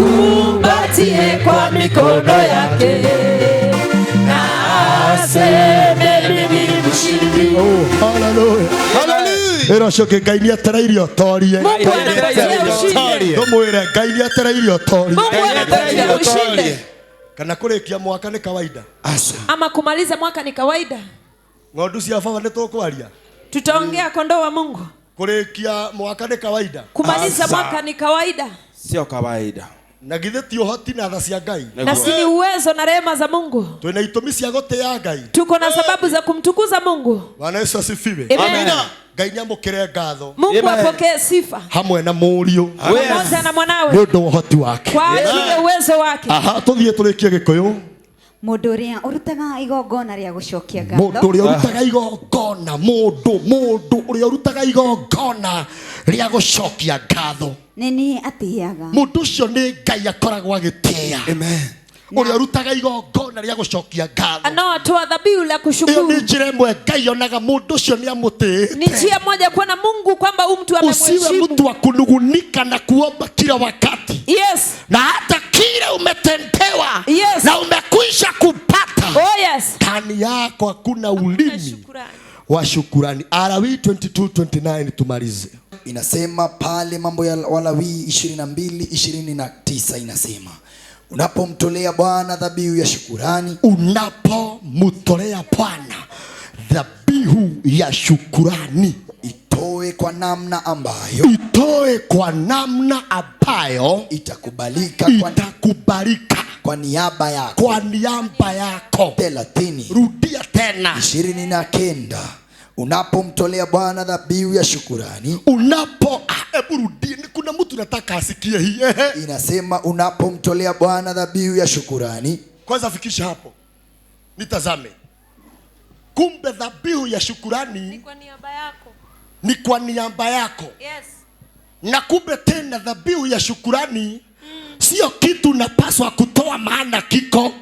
anikumbatie kwa mikono yake na aseme mimi mshindi. haleluya Hallelujah. iracoke Ngai ni atereire otorie Mungu anapatia ushindi. tumwire Ngai ni atereire otorie Mungu anapatia ushindi. kana kurikia mwaka ni kawaida Asa. Ama kumaliza mwaka ni kawaida. ng'ondu cia baba ni tukwaria Tutaongea kondoo wa Mungu. kurikia mwaka ni kawaida Kumaliza Asa. mwaka ni kawaida. Sio kawaida. na githe ti uhoti na tha cia Ngai Na si ni uwezo na rehema za Mungu. twina itumi cia gutia Ngai Tuko na sababu za kumtukuza Mungu. Bwana Yesu asifiwe Amen. Ngai nyamukire ngatho Mungu Amen. apokee sifa hamwe na mũriũ pamoja na nĩ mwanawe ũndũ wa ũhoti wake kwa ajili ya uwezo wake. aha tũthiĩ tũrĩkie gĩkũyũ Mũndũ ũrĩa ũrutaga igongona rĩa gũcokia mũndũ ngatho ũrĩa ũrutaga igongona mũndũ ũrĩa ũrutaga igongona rĩa gũcokia ngatho nĩ niĩ atĩaga mũndũ ũcio nĩ Ngai akoragwo agĩtĩĩa Amen. ũrĩa ũrutaga igongona rĩa gũcokia ngatho Anaotoa dhabihu la ĩyo nĩ kushukuru. njĩra ĩmwe Ngai onaga mũndũ ũcio nĩ amũtĩĩte Ni njia moja kuona Mungu kwamba huyu mtu usiwe amemheshimu. mtu wa kunungunika na kuomba kila wakati Yes. na hata kile umetendewa Yes. na umekwisha kupata Oh yes. ndani yako hakuna ulimi Shukrani. wa shukurani. Walawi 22:29 tumalize. Inasema pale Mambo ya Walawi 22:29 inasema unapomtolea Bwana dhabihu ya shukurani, Unapomtolea Bwana dhabihu ya shukurani, itoe kwa namna ambayo itoe kwa namna ambayo itakubalika itakubalika kwa niaba yako. kwa niaba yako. 30 Rudia tena. 29 unapomtolea Bwana dhabihu ya shukurani, Hebu rudia, kuna mtu nataka asikie hii. inasema unapomtolea Bwana dhabihu ya shukurani. Kwanza fikisha hapo, nitazame. Kumbe dhabihu ya shukurani Kwa niaba yako. ni kwa niaba yako. Yes. Na kumbe tena dhabihu ya shukurani sio kitu unapaswa kutoa maana kiko.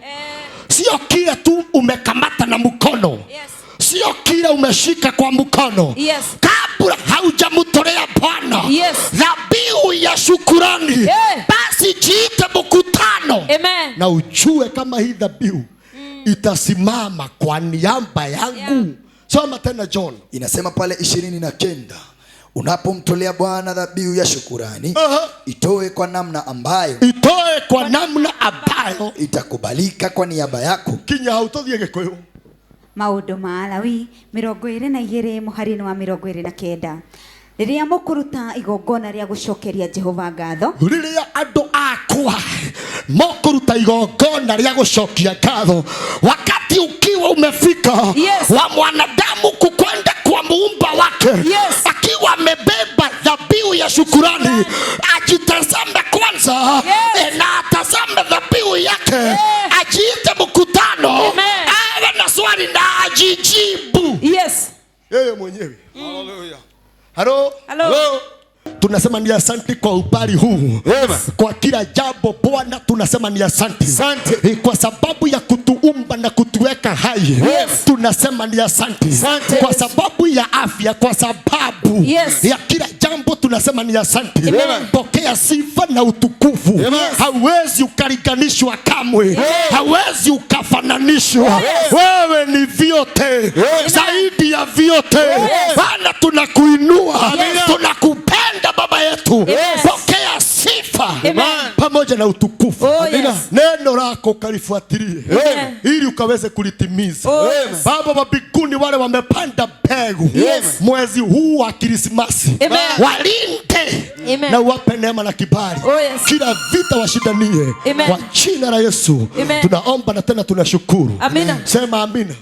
Sio kile tu umekamata na mkono. Yes. Sio kile umeshika kwa mkono. Yes. Kabla haujamtolea Bwana Yes. dhabihu ya shukurani, Yeah. basi jiite mkutano. Amen. Na ujue kama hii dhabihu itasimama kwa niaba yangu. Yeah. Soma tena John. Inasema pale 29 unapomtolea Bwana dhabihu ya shukurani, itoe kwa namna ambayo Itoe kwa namna ambayo itakubalika kwa niaba yako. kinya hautothie gikuyu. Maũndũ ma Lawi 22 mũhari wa 29 rĩrĩa mũkũruta igongona rĩa gũcokeria Jehova ngatho, Rĩrĩa andũ akwa mokuruta igongona rĩa gũcokia ngatho, wakati ukiwa umefika Yes. wa mwanadamu kukwenda kwa muumba wake, Yes. akiwa amebeba dhabihu ya shukurani, ajitazame kwanza. Yes. Na atazame dhabihu yake, ajiite mkutano, Amen. awe na swali na ajijibu Yes. yeye mwenyewe. Hallelujah. Halo? Hello. tunasema ni asante kwa ubali huu. Kwa kila jambo Bwana tunasema ni asante. Kwa sababu ya kutuumba na kutuweka hai. Tunasema ni asante. Kwa sababu ya afya, kwa sababu ya kila jambo tunasema ni asante. Pokea sifa na utukufu. Hauwezi ukalinganishwa kamwe. Hauwezi ukafananishwa. Wewe ni vyote. Zaidi ya vyote. Bwana tunakuinua. Tunakupenda Baba yetu. Pokea sifa pamoja na utukufu. Neno lako kalifuatilie ili ukaweze kulitimiza. Baba wa mbinguni, wale wamepanda mbegu mwezi huu wa Krismasi, walinde na uwape neema na kibali. Kila vita washindanie kwa jina la Yesu. Tunaomba na tena tunashukuru. Sema amina.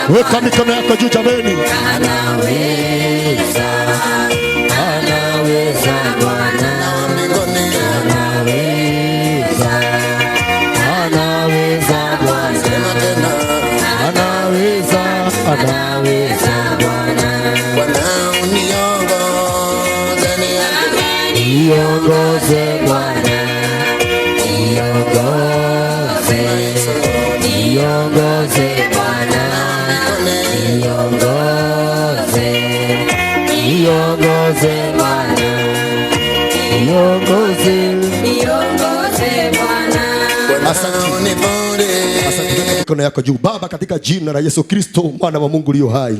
Weka mikono yako juu jameni. Anaweza Bwana. Anaweza Bwana. Bwana uniongoze Bwana. Niongoze Bwana. Niongoze Bwana. Mikono yako juu. Baba, katika jina la Yesu Kristo mwana wa Mungu aliye hai,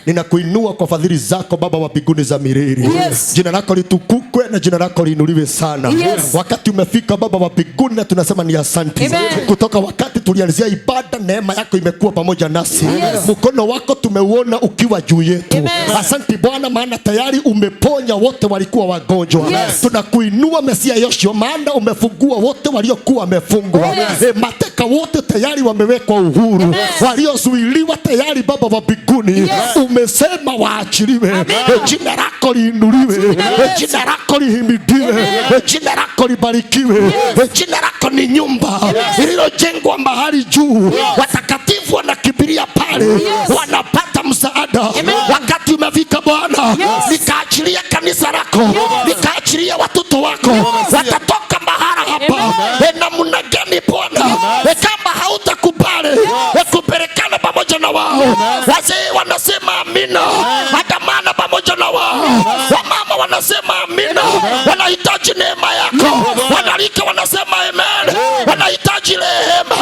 ninakuinua kwa fadhili zako Baba wa mbinguni za milele. Jina lako litukuzwe na jina lako liinuliwe sana. Wakati umefika Baba wa mbinguni na tunasema ni asante. Kutoka wakati tulianzia ibada, neema yako imekuwa pamoja nasi. Mkono wako tumeuona ukiwa juu yetu. Asante Bwana, maana tayari umeponya wote walikuwa wagonjwa. Tunakuinua Mesia Yoshua, maana umefungua wote waliokuwa wamefungwa. Mateka wote tayari wamewekwa uhuru. Waliozuiliwa tayari Baba wa mbinguni umesema waachiliwe. Jina lako liinuliwe. Jina lako lihimidiwe. Jina lako libarikiwe. Jina lako ni nyumba iliyojengwa mahali juu. Watakatifu wanakimbilia pale, wanapata msaada. Wakati umefika Bwana, nikaachilia kanisa lako, nikaachilia watoto wako, watatoka mahali hapa. Namna gani Bwana, kama hautakubali kupelekana pamoja na wao? Wazee wanasema amina, andamana pamoja na wao. Wamama wanasema amina, wanahitaji neema yako. Wanalika wanasema amen, wanahitaji rehema.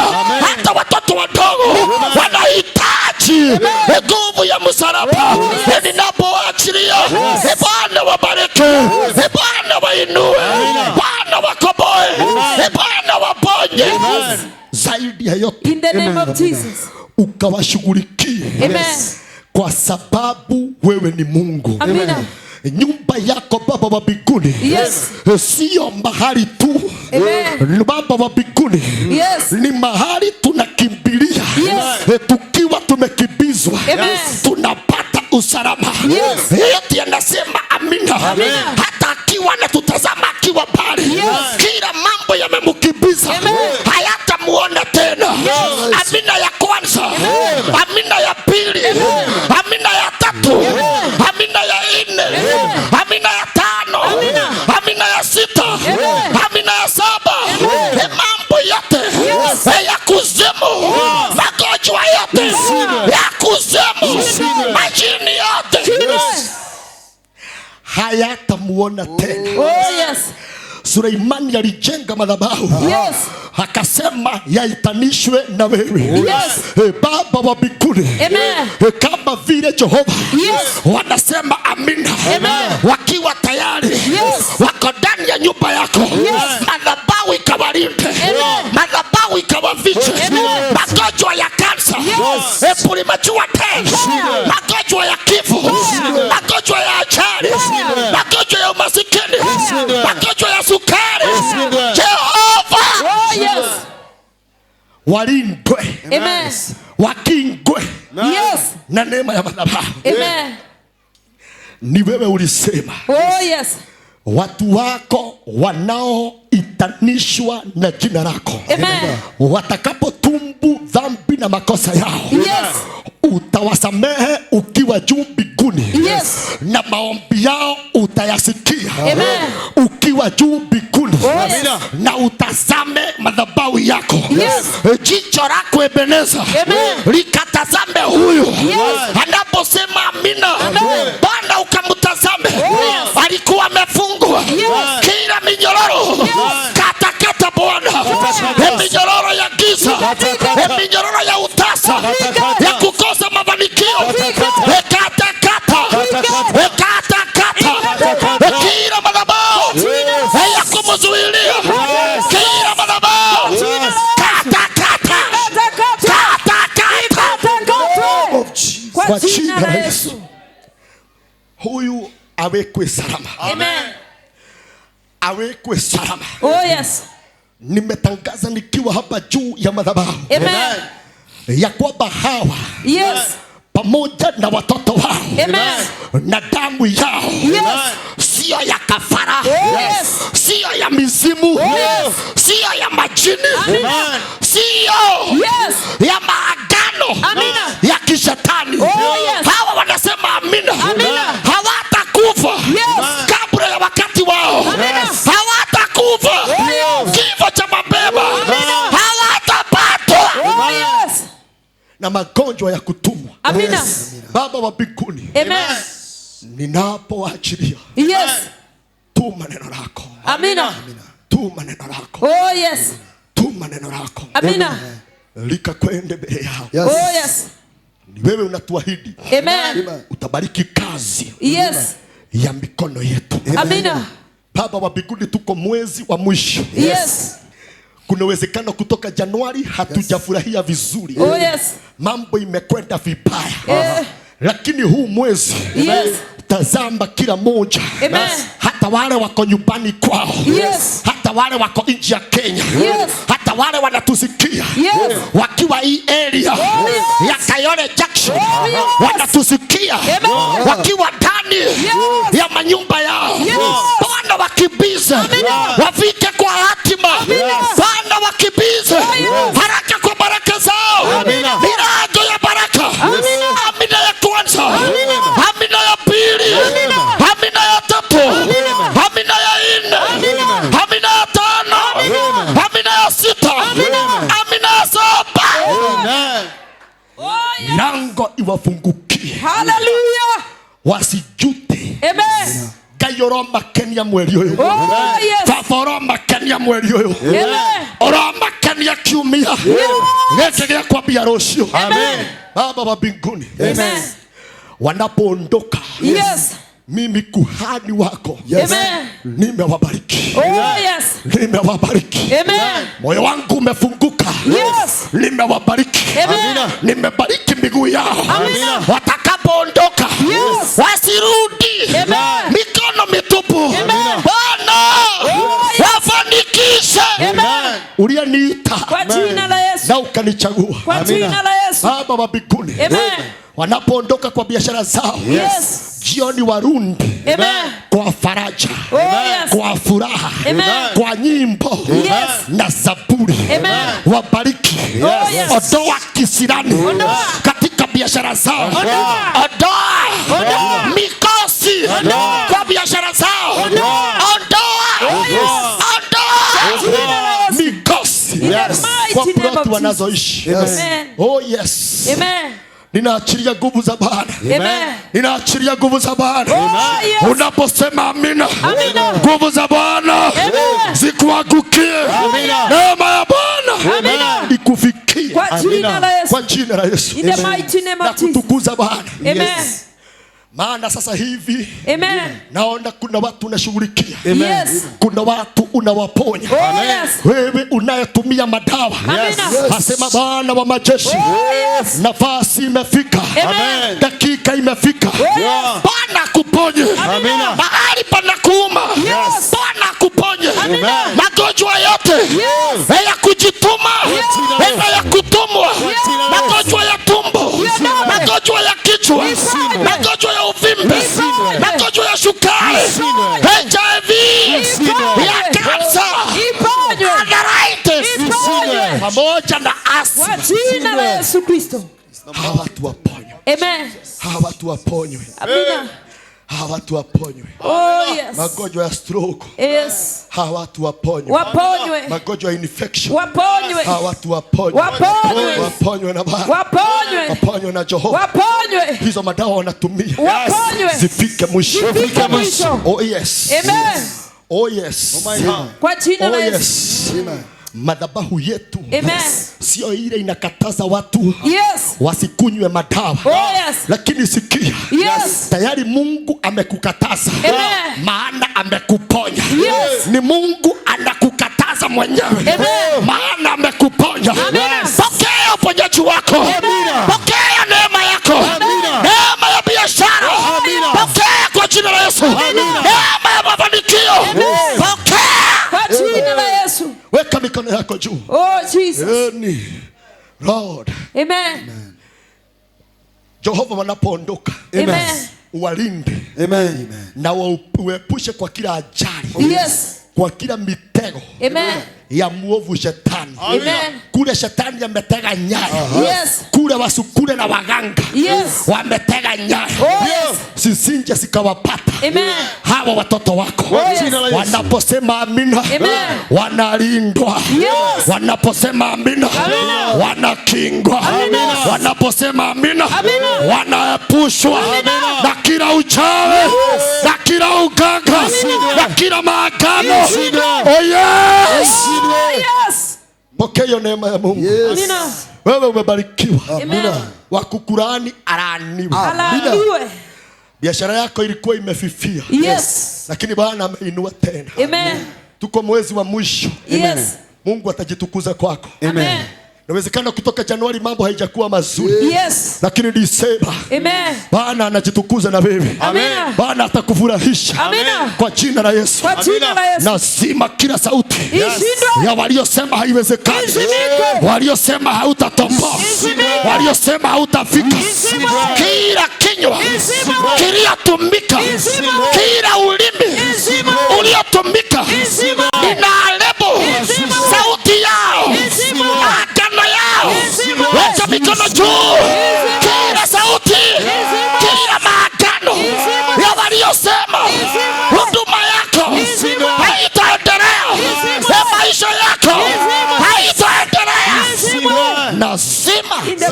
Hata watoto wadogo wanahitaji nguvu ya msalaba. Ninapoachilia, Bwana wabariki, Bwana wainue, Bwana wakomboe, Bwana waponye. Zaidi ya yote, in the name of Jesus, ukawashughulikie kwa sababu wewe ni Mungu. Amina. Nyumba yako Baba wa mbinguni sio mahali tu. Baba wa mbinguni ni mahali tunakimbilia. Tukiwa tumekimbizwa tunapata usalama. Yote yanasema amina. Hata akiwa anatutazama akiwa pale, kila mambo yamemkimbiza, hayatamuona tena. Amina ya kwanza, amina ya pili, amina ya tatu, amina ya nne, amina ya tano, amina ya sita, amina ya saba. Mambo yote ya kuzimu, magonjwa yote ya kuzimu, majini yote hayatamuona tena. Suleimani alijenga madhabahu, akasema yaitanishwe na wewe. Baba wa mbinguni, kama vile Jehova wanasema amina, wakiwa tayari wako ndani ya nyumba yako. Madhabahu ikawalinde, madhabahu ikawafiche. Magonjwa ya kansa, premature death, magonjwa ya kifo, magonjwa ya ajali, magonjwa ya umasikini, magonjwa ya sukari, Jehova walindwe, wakingwe na neema ya madhabahu. Ni wewe ulisema watu wako wanaoitanishwa na jina lako watakapotumbu dhambi na makosa yao, utawasamehe ukiwa ukiwa juu mbinguni. Yes. Na maombi yao utayasikia. Amen. Ukiwa juu mbinguni. Yes. Na utazame madhabahu yako. Yes. Jicho lako Ebeneza. Amen. Likatazame huyu. Yes. Anaposema amina. Amen. Bwana ukamtazame. Yes. Alikuwa amefungwa. Yes. Kila minyororo. Yes. Kata Bwana. Minyororo ya giza. Minyororo ya utasa. Ya kukosa mafanikio. Kata. Kila madhabahu ya kumzuilia. Kila madhabahu. Kata. Kwa jina la Yesu. Huyu awekwe salama. Amen. Awekwe salama. Oh yes. Nimetangaza nikiwa hapa juu ya madhabahu. Amen. Ya kwamba hawa. Yes. Pamoja na watoto wao. Amen. Na damu yao. Yes. Sio ya kafara. Yes. Sio ya mizimu. Yes. Sio ya majini. Amen. Sio Yes. ya maagano. Amina. Ya kishetani. Oh, yes. Hawa wanasema amina. Amina. Hawatakufa. Yes. Kabla ya wakati wao. Amina. Hawatakufa. Oh, yes. Kifo cha mapema. Amina. Hawatapatwa. Oh yes. Na magonjwa ya kutumwa. Amina. Baba wa mbinguni. Amen. Ninapoachilia. Yes. Tuma neno lako. Amina. Tuma neno lako. Oh yes. Tuma neno lako. Amina. Likakwende mbele yao. Oh yes. Ni wewe unatuahidi. Amen. Utabariki kazi. Yes. Ya mikono yetu. Amina. Baba wa mbinguni, tuko mwezi wa mwisho. Yes. Kuna uwezekano kutoka Januari hatujafurahia vizuri. Oh yes. Mambo imekwenda vibaya. Lakini huu mwezi. Yes. Tazama kila moja. Amen. Hata wale wako nyumbani kwao. Yes. Hata wale wako nje ya Kenya. Yes. Hata wale wanatusikia. Yes. Wakiwa hii area. Oh, yes. Ya Kayole Junction. Oh, yes. Wanatusikia. Amen. Wakiwa ndani. Yes. Ya manyumba yao. Yes. Bwana wakimbize. Wafike kwa hatima. Bwana wakimbize. Haraka kwa baraka zao. Mirago ya baraka. Amina ya kwanza. Amina ya pili. Amina ya tatu. Amina ya nne. Amina ya tano. Amina ya sita. Amina ya saba. Milango iwafungukie. Hallelujah. Wasijute. Amen. Gayoroma Kenya mweli uyu. Oh yes. Faforoma Kenya mweli uyu. Amen. Oroma Kenya kiumia. Ngeke kwa biaroshio. Amen. Baba wa mbinguni. Amen. Wanapoondoka. Yes. Mimi kuhani wako. Amen. Nimewabariki. Oh yes. Nimewabariki. Amen. Moyo wangu umefunguka. Yes. Nimewabariki. Amen. Nimebariki miguu yao. Amina. Watakapoondoka. Yes. Wasirudi. Amen. Mikono mitupu. Amen. Bwana. Oh, yes. Wafanikishe. Amen. Uliyeniita. Kwa jina la Yesu. Na ukanichagua. Kwa jina la Yesu. Baba wa mbinguni. Amen. Wanapoondoka kwa biashara zao. Yes. Jioni warudi. Amen. Kwa faraja. Oh yes. Kwa furaha. Amen. Kwa nyimbo. Yes. Na zaburi. Amen. Wabariki. Oh yes. Odoa kisirani. Ondoa. Katika biashara zao. Ondoa. Odoa. Mikosi. Ondoa. Kwa biashara zao. Ondoa. Ondoa. Oh yes. Ondoa. Mikosi. Yes. Kwa ploti wanazoishi. Amen. Oh yes. Amen. Ninaachilia nguvu za Bwana. Amen. Ninaachilia nguvu za Bwana. Oh, yes. Unaposema amina. Amina. Nguvu za Bwana zikuangukie. Neema ya Bwana ikufikie. Kwa jina la Yesu. Kwa jina la Yesu. In the mighty name Na of Jesus. kutukuza Bwana. Amen. Maana sasa hivi Amen. naona kuna watu unashughulikia. Yes. Kuna watu unawaponya. Oh yes. Wewe unayetumia madawa. Amina. Asema Bwana wa majeshi. Oh yes. Nafasi imefika. Amen. Dakika imefika. yes. Bwana kuponye. Amina. Mahali pana kuuma. Yes. Bwana kuponye. Amina. Magonjwa yote. Yes. Ya kujituma. Yes. Ya kutumwa. Yes. Magonjwa ya tumbo. Yes. Magonjwa ya kichwa. Yes. Magonjwa ya uvimbe. Yes. Magonjwa ya sukari. Yes. HIV. Yes. Ya kansa. Iponywe. Arthritis. Iponywe. Pamoja na asma. Kwa jina la Yesu Kristo. Hawa watu waponywe. Amen. Hawa watu waponywe. Amina. Hawa watu waponywe. Oh yes. Magonjwa ya stroke. Yes. Hawa watu waponywe. Waponywe. Magonjwa ya infection. Waponywe. Hawa watu waponywe. Waponywe. Waponywe na Baba. Waponywe. Waponywe na Jehova. Waponywe. Hizo madawa wanatumia. Waponywe. Zifike mwisho. Zifike mwisho. Oh yes. Amen. Oh yes. Oh my God. Kwa jina la Oh Yesu. yes. Amen. Madhabahu yetu Amen. sio ile inakataza watu Yes. wasikunywe madawa. Oh yes. Lakini sikia. Yes. Tayari Mungu amekukataza. Amen. Maana amekuponya. Yes. Ni Mungu anakukataza mwenyewe. Amen. Maana amekuponya. Amen. Pokea uponyaji wako. Amina. Pokea neema yako. Amina. Neema ya biashara. Amina. Pokea kwa jina la Yesu. Neema ya mafanikio. Pokea. Kwa jina la Yesu. Weka mikono yako juu. Oh Jesus. Eni. Lord. Amen. Jehova wanapoondoka. Amen. Uwalinde. Amen. Na uepushe kwa kila ajali. Yes. Kwa kila mitego Amen. ya muovu shetani. Amen. Kule shetani ametega nyayo. Yes. Kule wasukule na waganga. Yes. Wametega nyayo. Oh yes. Sisinje sikawapata. Amen. Hawa watoto wako. Oh, yes. Wanaposema amina. Amen. Wanalindwa. Yes. Wanaposema amina. Amina. Wanakingwa. Amina. Wanaposema amina. Amina. Wanaepushwa na kila uchawi. Na kila uganga. Na kila maagano. Oh yes. Oh yes. Pokea hiyo neema ya Mungu. Amina. Wewe umebarikiwa. Amen. Wakukulaani alaaniwe. Alaaniwe. Biashara yako ilikuwa imefifia. Yes. Lakini Bwana ameinua tena. Amen. Tuko mwezi wa mwisho. Yes. Mungu atajitukuza kwako. Amen. Inawezekana kutoka Januari mambo haijakuwa mazuri. Yes. Lakini Disemba Amen. Bwana anajitukuza na wewe. Amen. Bwana atakufurahisha. Amen. Kwa jina la Yesu. Kwa jina la Yesu. Nazima kila sauti Ishindwe. ya waliosema haiwezekani. Ishindwe. Waliosema hautatoboa. Ishindwe. Waliosema hautafika. Ishindwe. Kila kinywa Ishindwe. kiliyotumika. Ishindwe. Kila ulimi Ishindwe. uliotumika. Ishindwe. Ninaharibu Ishindwe. sauti yao. Ishindwe. Agano yao. Ishindwe. Weka mikono juu. Kila sauti. Kila maagano ya waliosema huduma yako haitaendelea. Ya maisha yako haitaendelea. Nazima In the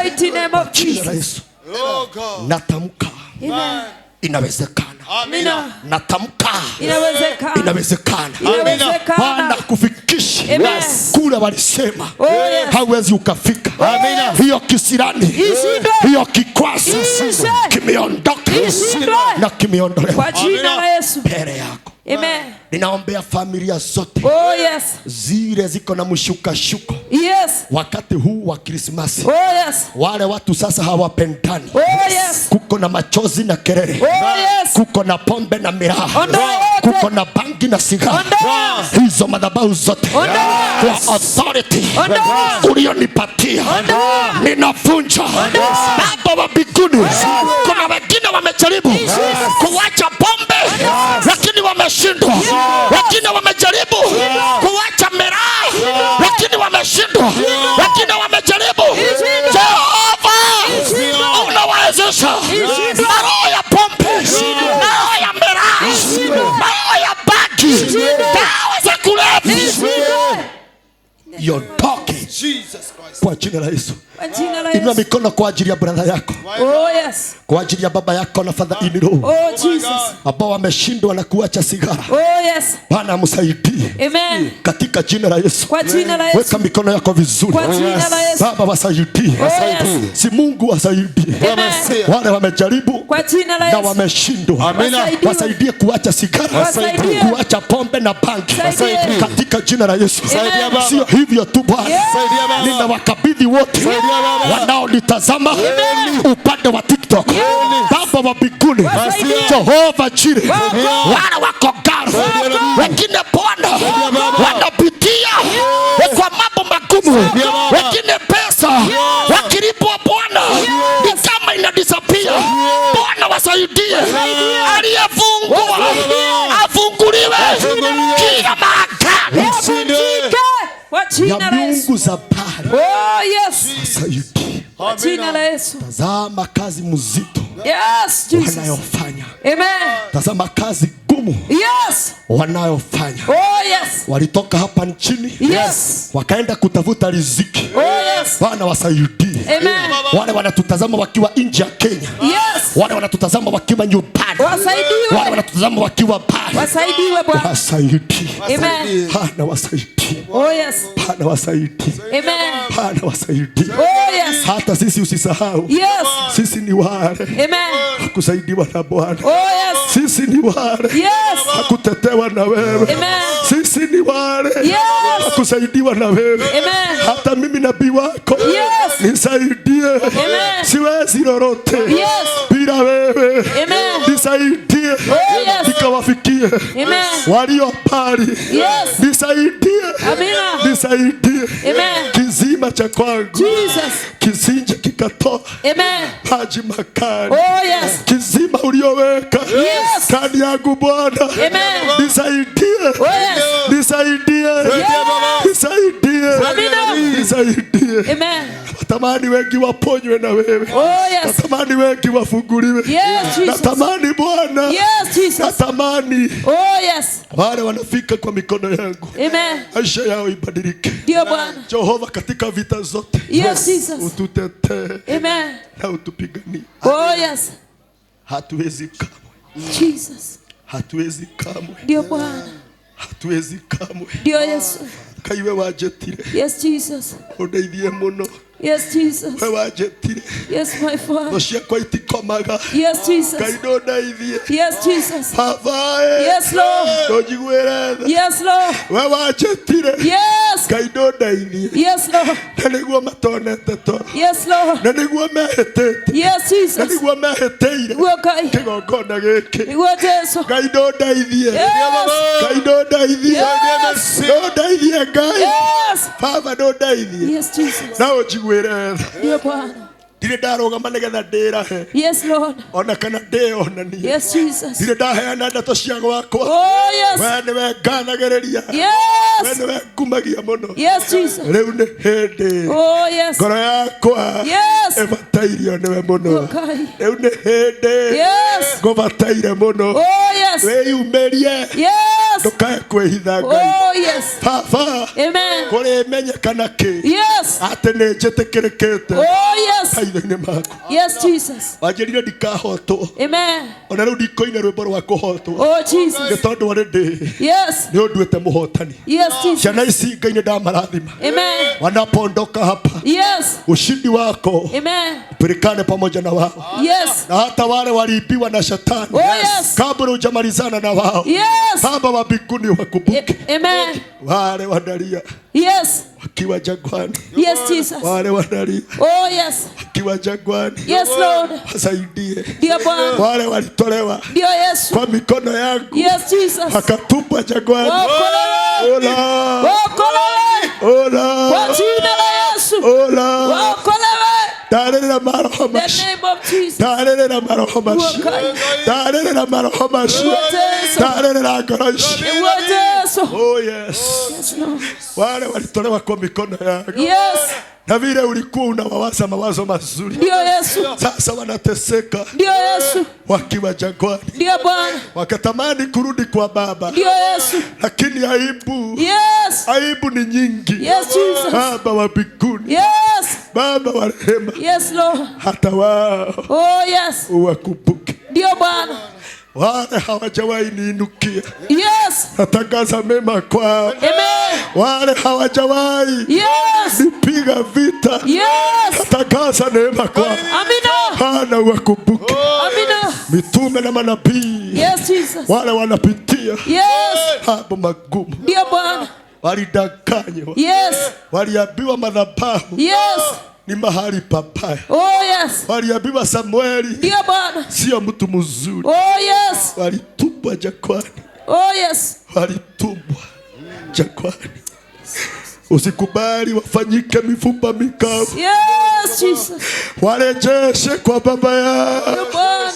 mighty name of jina la Jesus. Yesu. Oh God. Natamka Amen. inawezekana. Amina. Natamka Inawezekana. Inawezekana. Inawezekana. Bwana kufikishe Amen. kule walisema Oh, yes. hawezi ukafika. Amina. Hiyo kisirani, Ishindwe. hiyo kikwazo Ishindwe. kimeondoka Ishindwe. na kimeondolewa Kwa jina la Yesu. mbele yako. Amen. Ninaombea familia zote Oh yes. zile ziko na mshukashuko Yes. wakati huu wa Krismasi. Oh yes. Wale watu sasa hawapendani. Oh yes. Kuko na machozi na kelele. Oh yes. Kuko na pombe na miraha. Ondoa yote. Kuko na bangi na sigara. Ondoa. Hizo madhabahu zote Ondoa. kwa authority Ondoa. ulionipatia Ondoa. ninavunja. Baba wa mbinguni, kuna wengine wamejaribu kuacha pombe lakini wameshindwa. Wengine wamejaribu kuacha miraha lakini wameshindwa. Wengine wamejaribu. Jehova unawawezesha. Na roho ya pombe, na roho ya miraha, na roho ya bangi, dawa za kulevya iondoke Jesus Christ. kwa jina la Yesu. Kwa jina la Inua Yesu. mikono kwa ajili ya brother yako, Oh yes. kwa ajili ya baba yako na father in law Oh Jesus. ambao wameshindwa na kuacha sigara. Oh yes. Bwana amsaidie Amen. katika jina la Yesu. Kwa jina la Yesu. Weka mikono yako vizuri. Kwa jina la Yesu. Baba wasaidie. yes. Si Mungu wasaidie. Amen. Wale wamejaribu Kwa jina la na Yesu. wameshindwa. Wasaidiwe. Wasaidie kuacha sigara, Wasaidiwe. kuacha pombe na bangi Wasaidiwe. katika jina la Yesu. Amen. Sio hivyo tu Bwana, Yes. ninawakabidhi wote wanaonitazama upande wa TikTok. Baba wa mbinguni, Wasaidiwe. Jehova Jireh, Wako. wale wako Gaza, Wako. wengine Bwana wanapitia kwa mambo magumu, wengine pesa wakilipwa Bwana ni kama inadisapia. Bwana wasaidie, aliyefungwa afunguliwe, kila maagano Kwa ya jina la Yesu. miungu za bahari Oh yes. wasaidie. Jina la Yesu. Tazama kazi mzito Yes, Jesus. wanayofanya. Amen. Tazama kazi gumu Yes. wanayofanya. Oh yes. Walitoka hapa nchini. Yes. Wakaenda kutafuta riziki. Oh yes. Bwana wasaidie. Amen. Wale wanatutazama wakiwa nje ya Kenya. Yes. Wale wanatutazama wakiwa nyumbani. Wasaidiwe. Wale wanatutazama wakiwa pale. Wasaidiwe Bwana. Wasaidie. Amen. Bwana wasaidie. Oh yes. Bwana wasaidie. Amen. Bwana wasaidie. Oh yes. Hata sisi usisahau. Yes. Sisi ni wale. Amen. Kusaidiwa na Bwana. Oh yes. Sisi ni wale. Yes. Kutetewa na wewe. Amen. Sisi ni wale. Yes. Kusaidiwa na wewe. Amen. Hata mimi nabii wako. Yes. Nisaidie. Amen. Siwezi lolote. Yes. Bila wewe. Amen. Nisaidie. Oh yes. Nikawafikie. Amen. Walio mbali. Yes. Nisaidie. Amina. Nisaidie. Amen. Kizima cha kwangu. Jesus. Kisinje kikatoa. Amen. Maji makali. Oh yes. Kizima ulioweka. Yes. Kani yangu Bwana. Amen. Nisaidie. Oh yes. Nisaidie. Nisaidie. Amina. Nisaidie. Amen. Natamani wengi waponywe na wewe. Oh yes. Natamani wengi wafunguliwe. Yes, Jesus. Natamani Bwana. Yes, Jesus. Natamani Oh yes. wale wanafika kwa mikono yangu. Amen. Maisha yao ibadilike. Ndio Bwana. Jehova, katika vita zote. Yes, Jesus. Ututetee Amen. na utupiganie. Oh yes. Hatuwezi kamwe. Jesus. Hatuwezi kamwe. Ndio Bwana. Hatuwezi kamwe. Ndio Yesu. Kaiwe wajetire. Yes, Jesus. Udeithie muno. Yes, Jesus. We wajetire. Yes, my Father. Nocia kwa itikomaga. Yes, Jesus. Kaido ndeithie. Yes, Jesus. Babae. Yes, Lord. Ndojigwire tha. Yes, Lord. We wajetire. Yes. Kaido ndeithie. Yes, Lord. Na niguo matonete toro. Yes, Lord. Na niguo mehĩtĩte. Yes, Na Jesus. niguo mehĩtĩire. Niguo Ngai. Kĩgongona gĩkĩ. Niguo Jesu. Kaido ndeithie. Yes. Kaido ndeithie. Yes. No ndeithie Ngai. Yes. Baba no ndeithie. Yes, Jesus. Na ũnjiguĩre tha. Ndio Bwana. Ndirĩ ndarũgama nĩgetha ndĩrahe. Yes, Lord. Ona kana ndĩonanie. Yes, Jesus. Ndirĩ ndaheana ndeto cia gwakwa. Oh, yes. We nĩwe nganagĩrĩria. We Yes. nĩwe ngumagia mũno. Yes, Jesus. Rĩu nĩ hĩndĩ Oh, yes. ngoro yakwa Yes. ĩbatairio nĩwe mũno. Ngai. Rĩu nĩ hĩndĩ Yes. ngũbataire mũno. Oh, yes. Wĩyumĩrie. Yes. Ndũkae kwĩhitha Ngai. Oh, yes. Baba, Amen. kũrĩ menyekana kĩ Yes. atĩ nĩ njĩtĩkĩrĩkĩte Oh, yes. maitho-inĩ maku. Yes, Jesus. Wanjĩrire ndikahotwo. Amen. Ona rĩu ndikoine rwĩmbo rwa kũhotwo. Oh, Jesus. Nĩ tondũ already Yes. nĩ ũnduĩte mũhotani. Yes, Jesus. Ciana ici Ngai nĩ ndamarathima. Amen. Wanapoondoka hapa, Yes. ushindi wako Amen. upelekane pamoja na wao. Yes. Na hata wale waliibiwa na shetani, Oh, yes. kabla hujamalizana na wao, Yes. Baba wa mbinguni wakumbuke. Amen. Wale wanalia Yes. wakiwa jangwani, Yes, Jesus. wale wanalia Oh, yes. wakiwa jangwani, Yes, Lord. wasaidie. Ndio Bwana. Wale walitolewa Ndio Yesu. kwa mikono yangu, Yes, Jesus. wakatupwa jangwani. Waokolewe. Ola, Waokolewe. ola, Kwa jina la Yesu. ola. Waokolewe. Ndarĩrĩra maroho In the macio. name of Jesus. Ndarĩrĩra maroho macio. Ngai. Ndarĩrĩra maroho macio. Yesu. Ndarĩrĩra ngoro icio. Niguo Jesu. Oh yes. Yes, Lord. Wale walitolewa kwa mikono yangu. Yes. Na vile ulikuwa unawawaza mawazo mazuri, Ndio Yesu. sasa wanateseka Ndio Yesu. wakiwa jangwani, Ndio Bwana. wakatamani kurudi kwa Baba, Ndio Yesu. lakini aibu, Yes. aibu ni nyingi. Yes, Jesus. Baba wa mbinguni, Yes. Baba wa rehema, Yes, Lord. hata wao Oh, yes. uwakumbuke. Ndio Bwana. Wale hawajawahi niinukia, Yes. natangaza mema kwao. Amen. Wale hawajawahi Yes. nipiga vita, Yes. natangaza neema kwao. Amina. Bwana uwakumbuke. Amina. Mitume na manabii, Yes, Jesus. wale wanapitia Yes. mambo magumu, Ndio Bwana. walidanganywa, Yes. waliambiwa madhabahu Yes. ni mahali pabaya, Oh, yes. waliambiwa Samueli Ndio Bwana. sio mtu mzuri, Oh, yes. walitupwa jangwani, Oh, yes. walitupwa jangwani. Usikubali wafanyike mifupa mikavu, Yes, Jesus. warejeshe kwa baba yao, Ndio Bwana.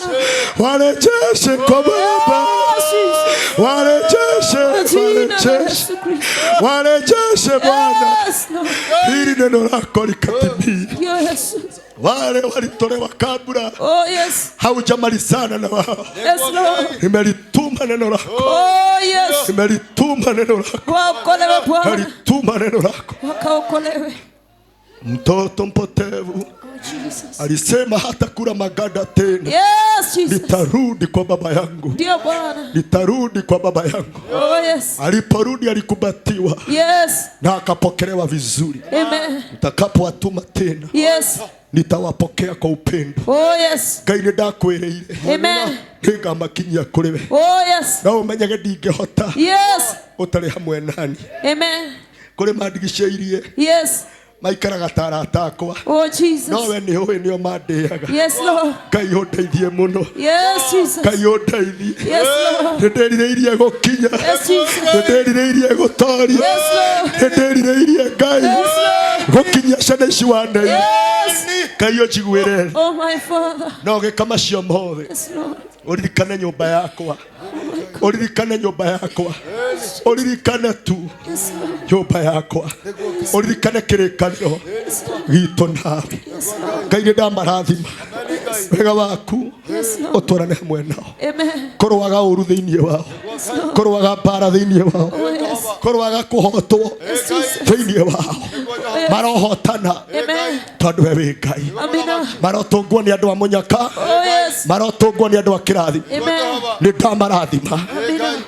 warejeshe kwa baba, Yes, Jesus. warejeshe, Jina la warejeshe, Yesu Kristo. warejeshe Bwana, Yes, Lord. ili neno lako likatimie. Ndio Yesu. wale walitolewa kabla Oh yes. haujamalizana na wao. Yes Lord. Nimelituma neno lako. Oh yes. Nimelituma neno lako. Waokolewe Bwana. Nimelituma neno lako. Wakaokolewe. Mtoto mpotevu alisema hata kula maganda tena. Yes, Jesus. Nitarudi kwa baba yangu. Ndio Bwana. Nitarudi kwa baba yangu. Oh yes. Aliporudi alikubatiwa. Yes. Na akapokelewa vizuri. Amen. Nitakapowatuma tena. Yes. Nitawapokea kwa upendo. Oh yes. Ngai ndakwereire. Amen. Ndiga makinyia kuriwe. Oh yes. Na umenyage ndingehota. Yes. Utari hamwe nani. Amen. Kuri mandigiceirie. Yes. Maikaraga taratakwa. Oh Jesus. No we ni howe ni omandeaga. Yes Lord. Ngai undeithie muno. Yes Jesus. Ngai undeithie. Yes Lord. Ndiririirie gukinya. Yes Jesus. Ndiririirie gutoria. Yes Lord. Ndiririirie Ngai. Yes Lord. Gukinya ciana ici wandei. Yes. Ngai unjiguire. Oh my Father. No gikama cio mothe. Yes Lord. Uririkane nyumba yakwa. Uririkane nyumba yakwa. Uririkane tu nyumba yakwa. Uririkane kirikaniro gitu nawe. Ngai ndamarathima wega waku utwarane hamwe nao. Amen. Korwaga uru thiini wao. Korwaga mbara thiini wao. Korwaga kuhotwo thiini wao. Marohotana tondu we wi Ngai. Amina. Marotungwo ni andu a munyaka. Oh yes. Marotungwo ni andu a kirathi. Amen. Ni ndamarathima.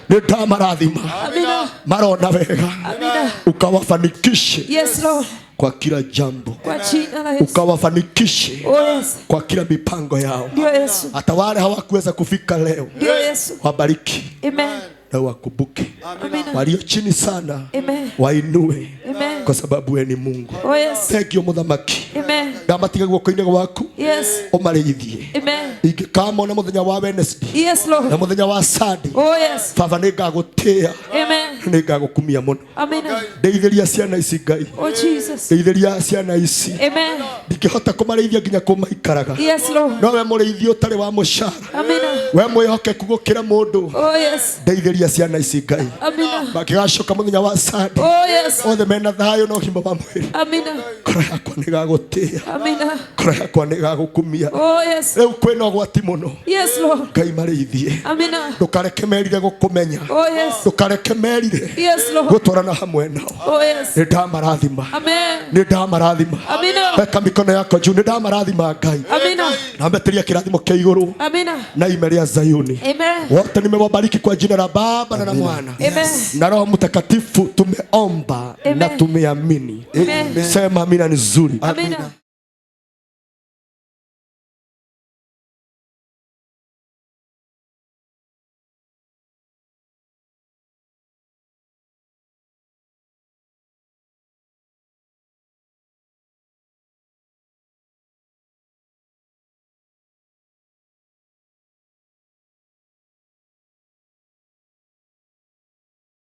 Ni ndamarathima. Amina. Marona wega. Amina. Ukawafanikishe Yes Lord. kwa kila jambo. Kwa jina la Yesu. Ukawafanikishe Oh yes. kwa kila mipango yao. Ndio Yesu. Hata wale hawakuweza kufika leo. Ndio Yesu. Wabariki. Amen. Na wakumbuke. Amina. Walio chini sana Amen. wainue. Amen. Kwa sababu wewe ni Mungu. Oh yes. Thank you muthamaki. Amen. Ndamatiga guoko-ini gwaku. Yes. Umarithie. Amen. Ingikamo muthenya wa Wednesday. Yes Lord. Na muthenya wa Sunday. Oh yes. Baba ningagutia. Amen. Ningagukumia muno. Amina. Ndeithiria ciana ici Ngai. Oh Jesus. Ndeithiria ciana ici. Amen. Ndingihota kumarithia nginya kumaikaraga. Yes Lord. No we murithio utari wa mucara. Amina. We mwihokeku gukira mundu. Oh yes. Ndeithiria ciana ici Ngai. Amina. Makigacoka muthenya wa Sunday. Oh yes. Othe mena thayo no himo wa mwiri. Amina. Kora yakwa nigagutia. Amina. Kora yakwa nigagukumia. Oh yes. Riu kwina gwati muno. Yes Lord. Ngai marithie. Amina. Ndukareke merire gukumenya. Oh yes. Ndukareke merire Yes Lord. gutwarana hamwe nao. Oh yes. Nindamarathima. Amen. Nindamarathima. Amina. Weka mikono yako juu. Nindamarathima Ngai. Amina. Na mbeteria kirathimo kia iguru. Amina. Na imelia Zayuni. Amen. Wote nimewabariki kwa jina la Baba na la Mwana Amen. na Roho Mtakatifu. Tumeomba na tumeamini. Amen. Sema amina. Ni nzuri. Amina.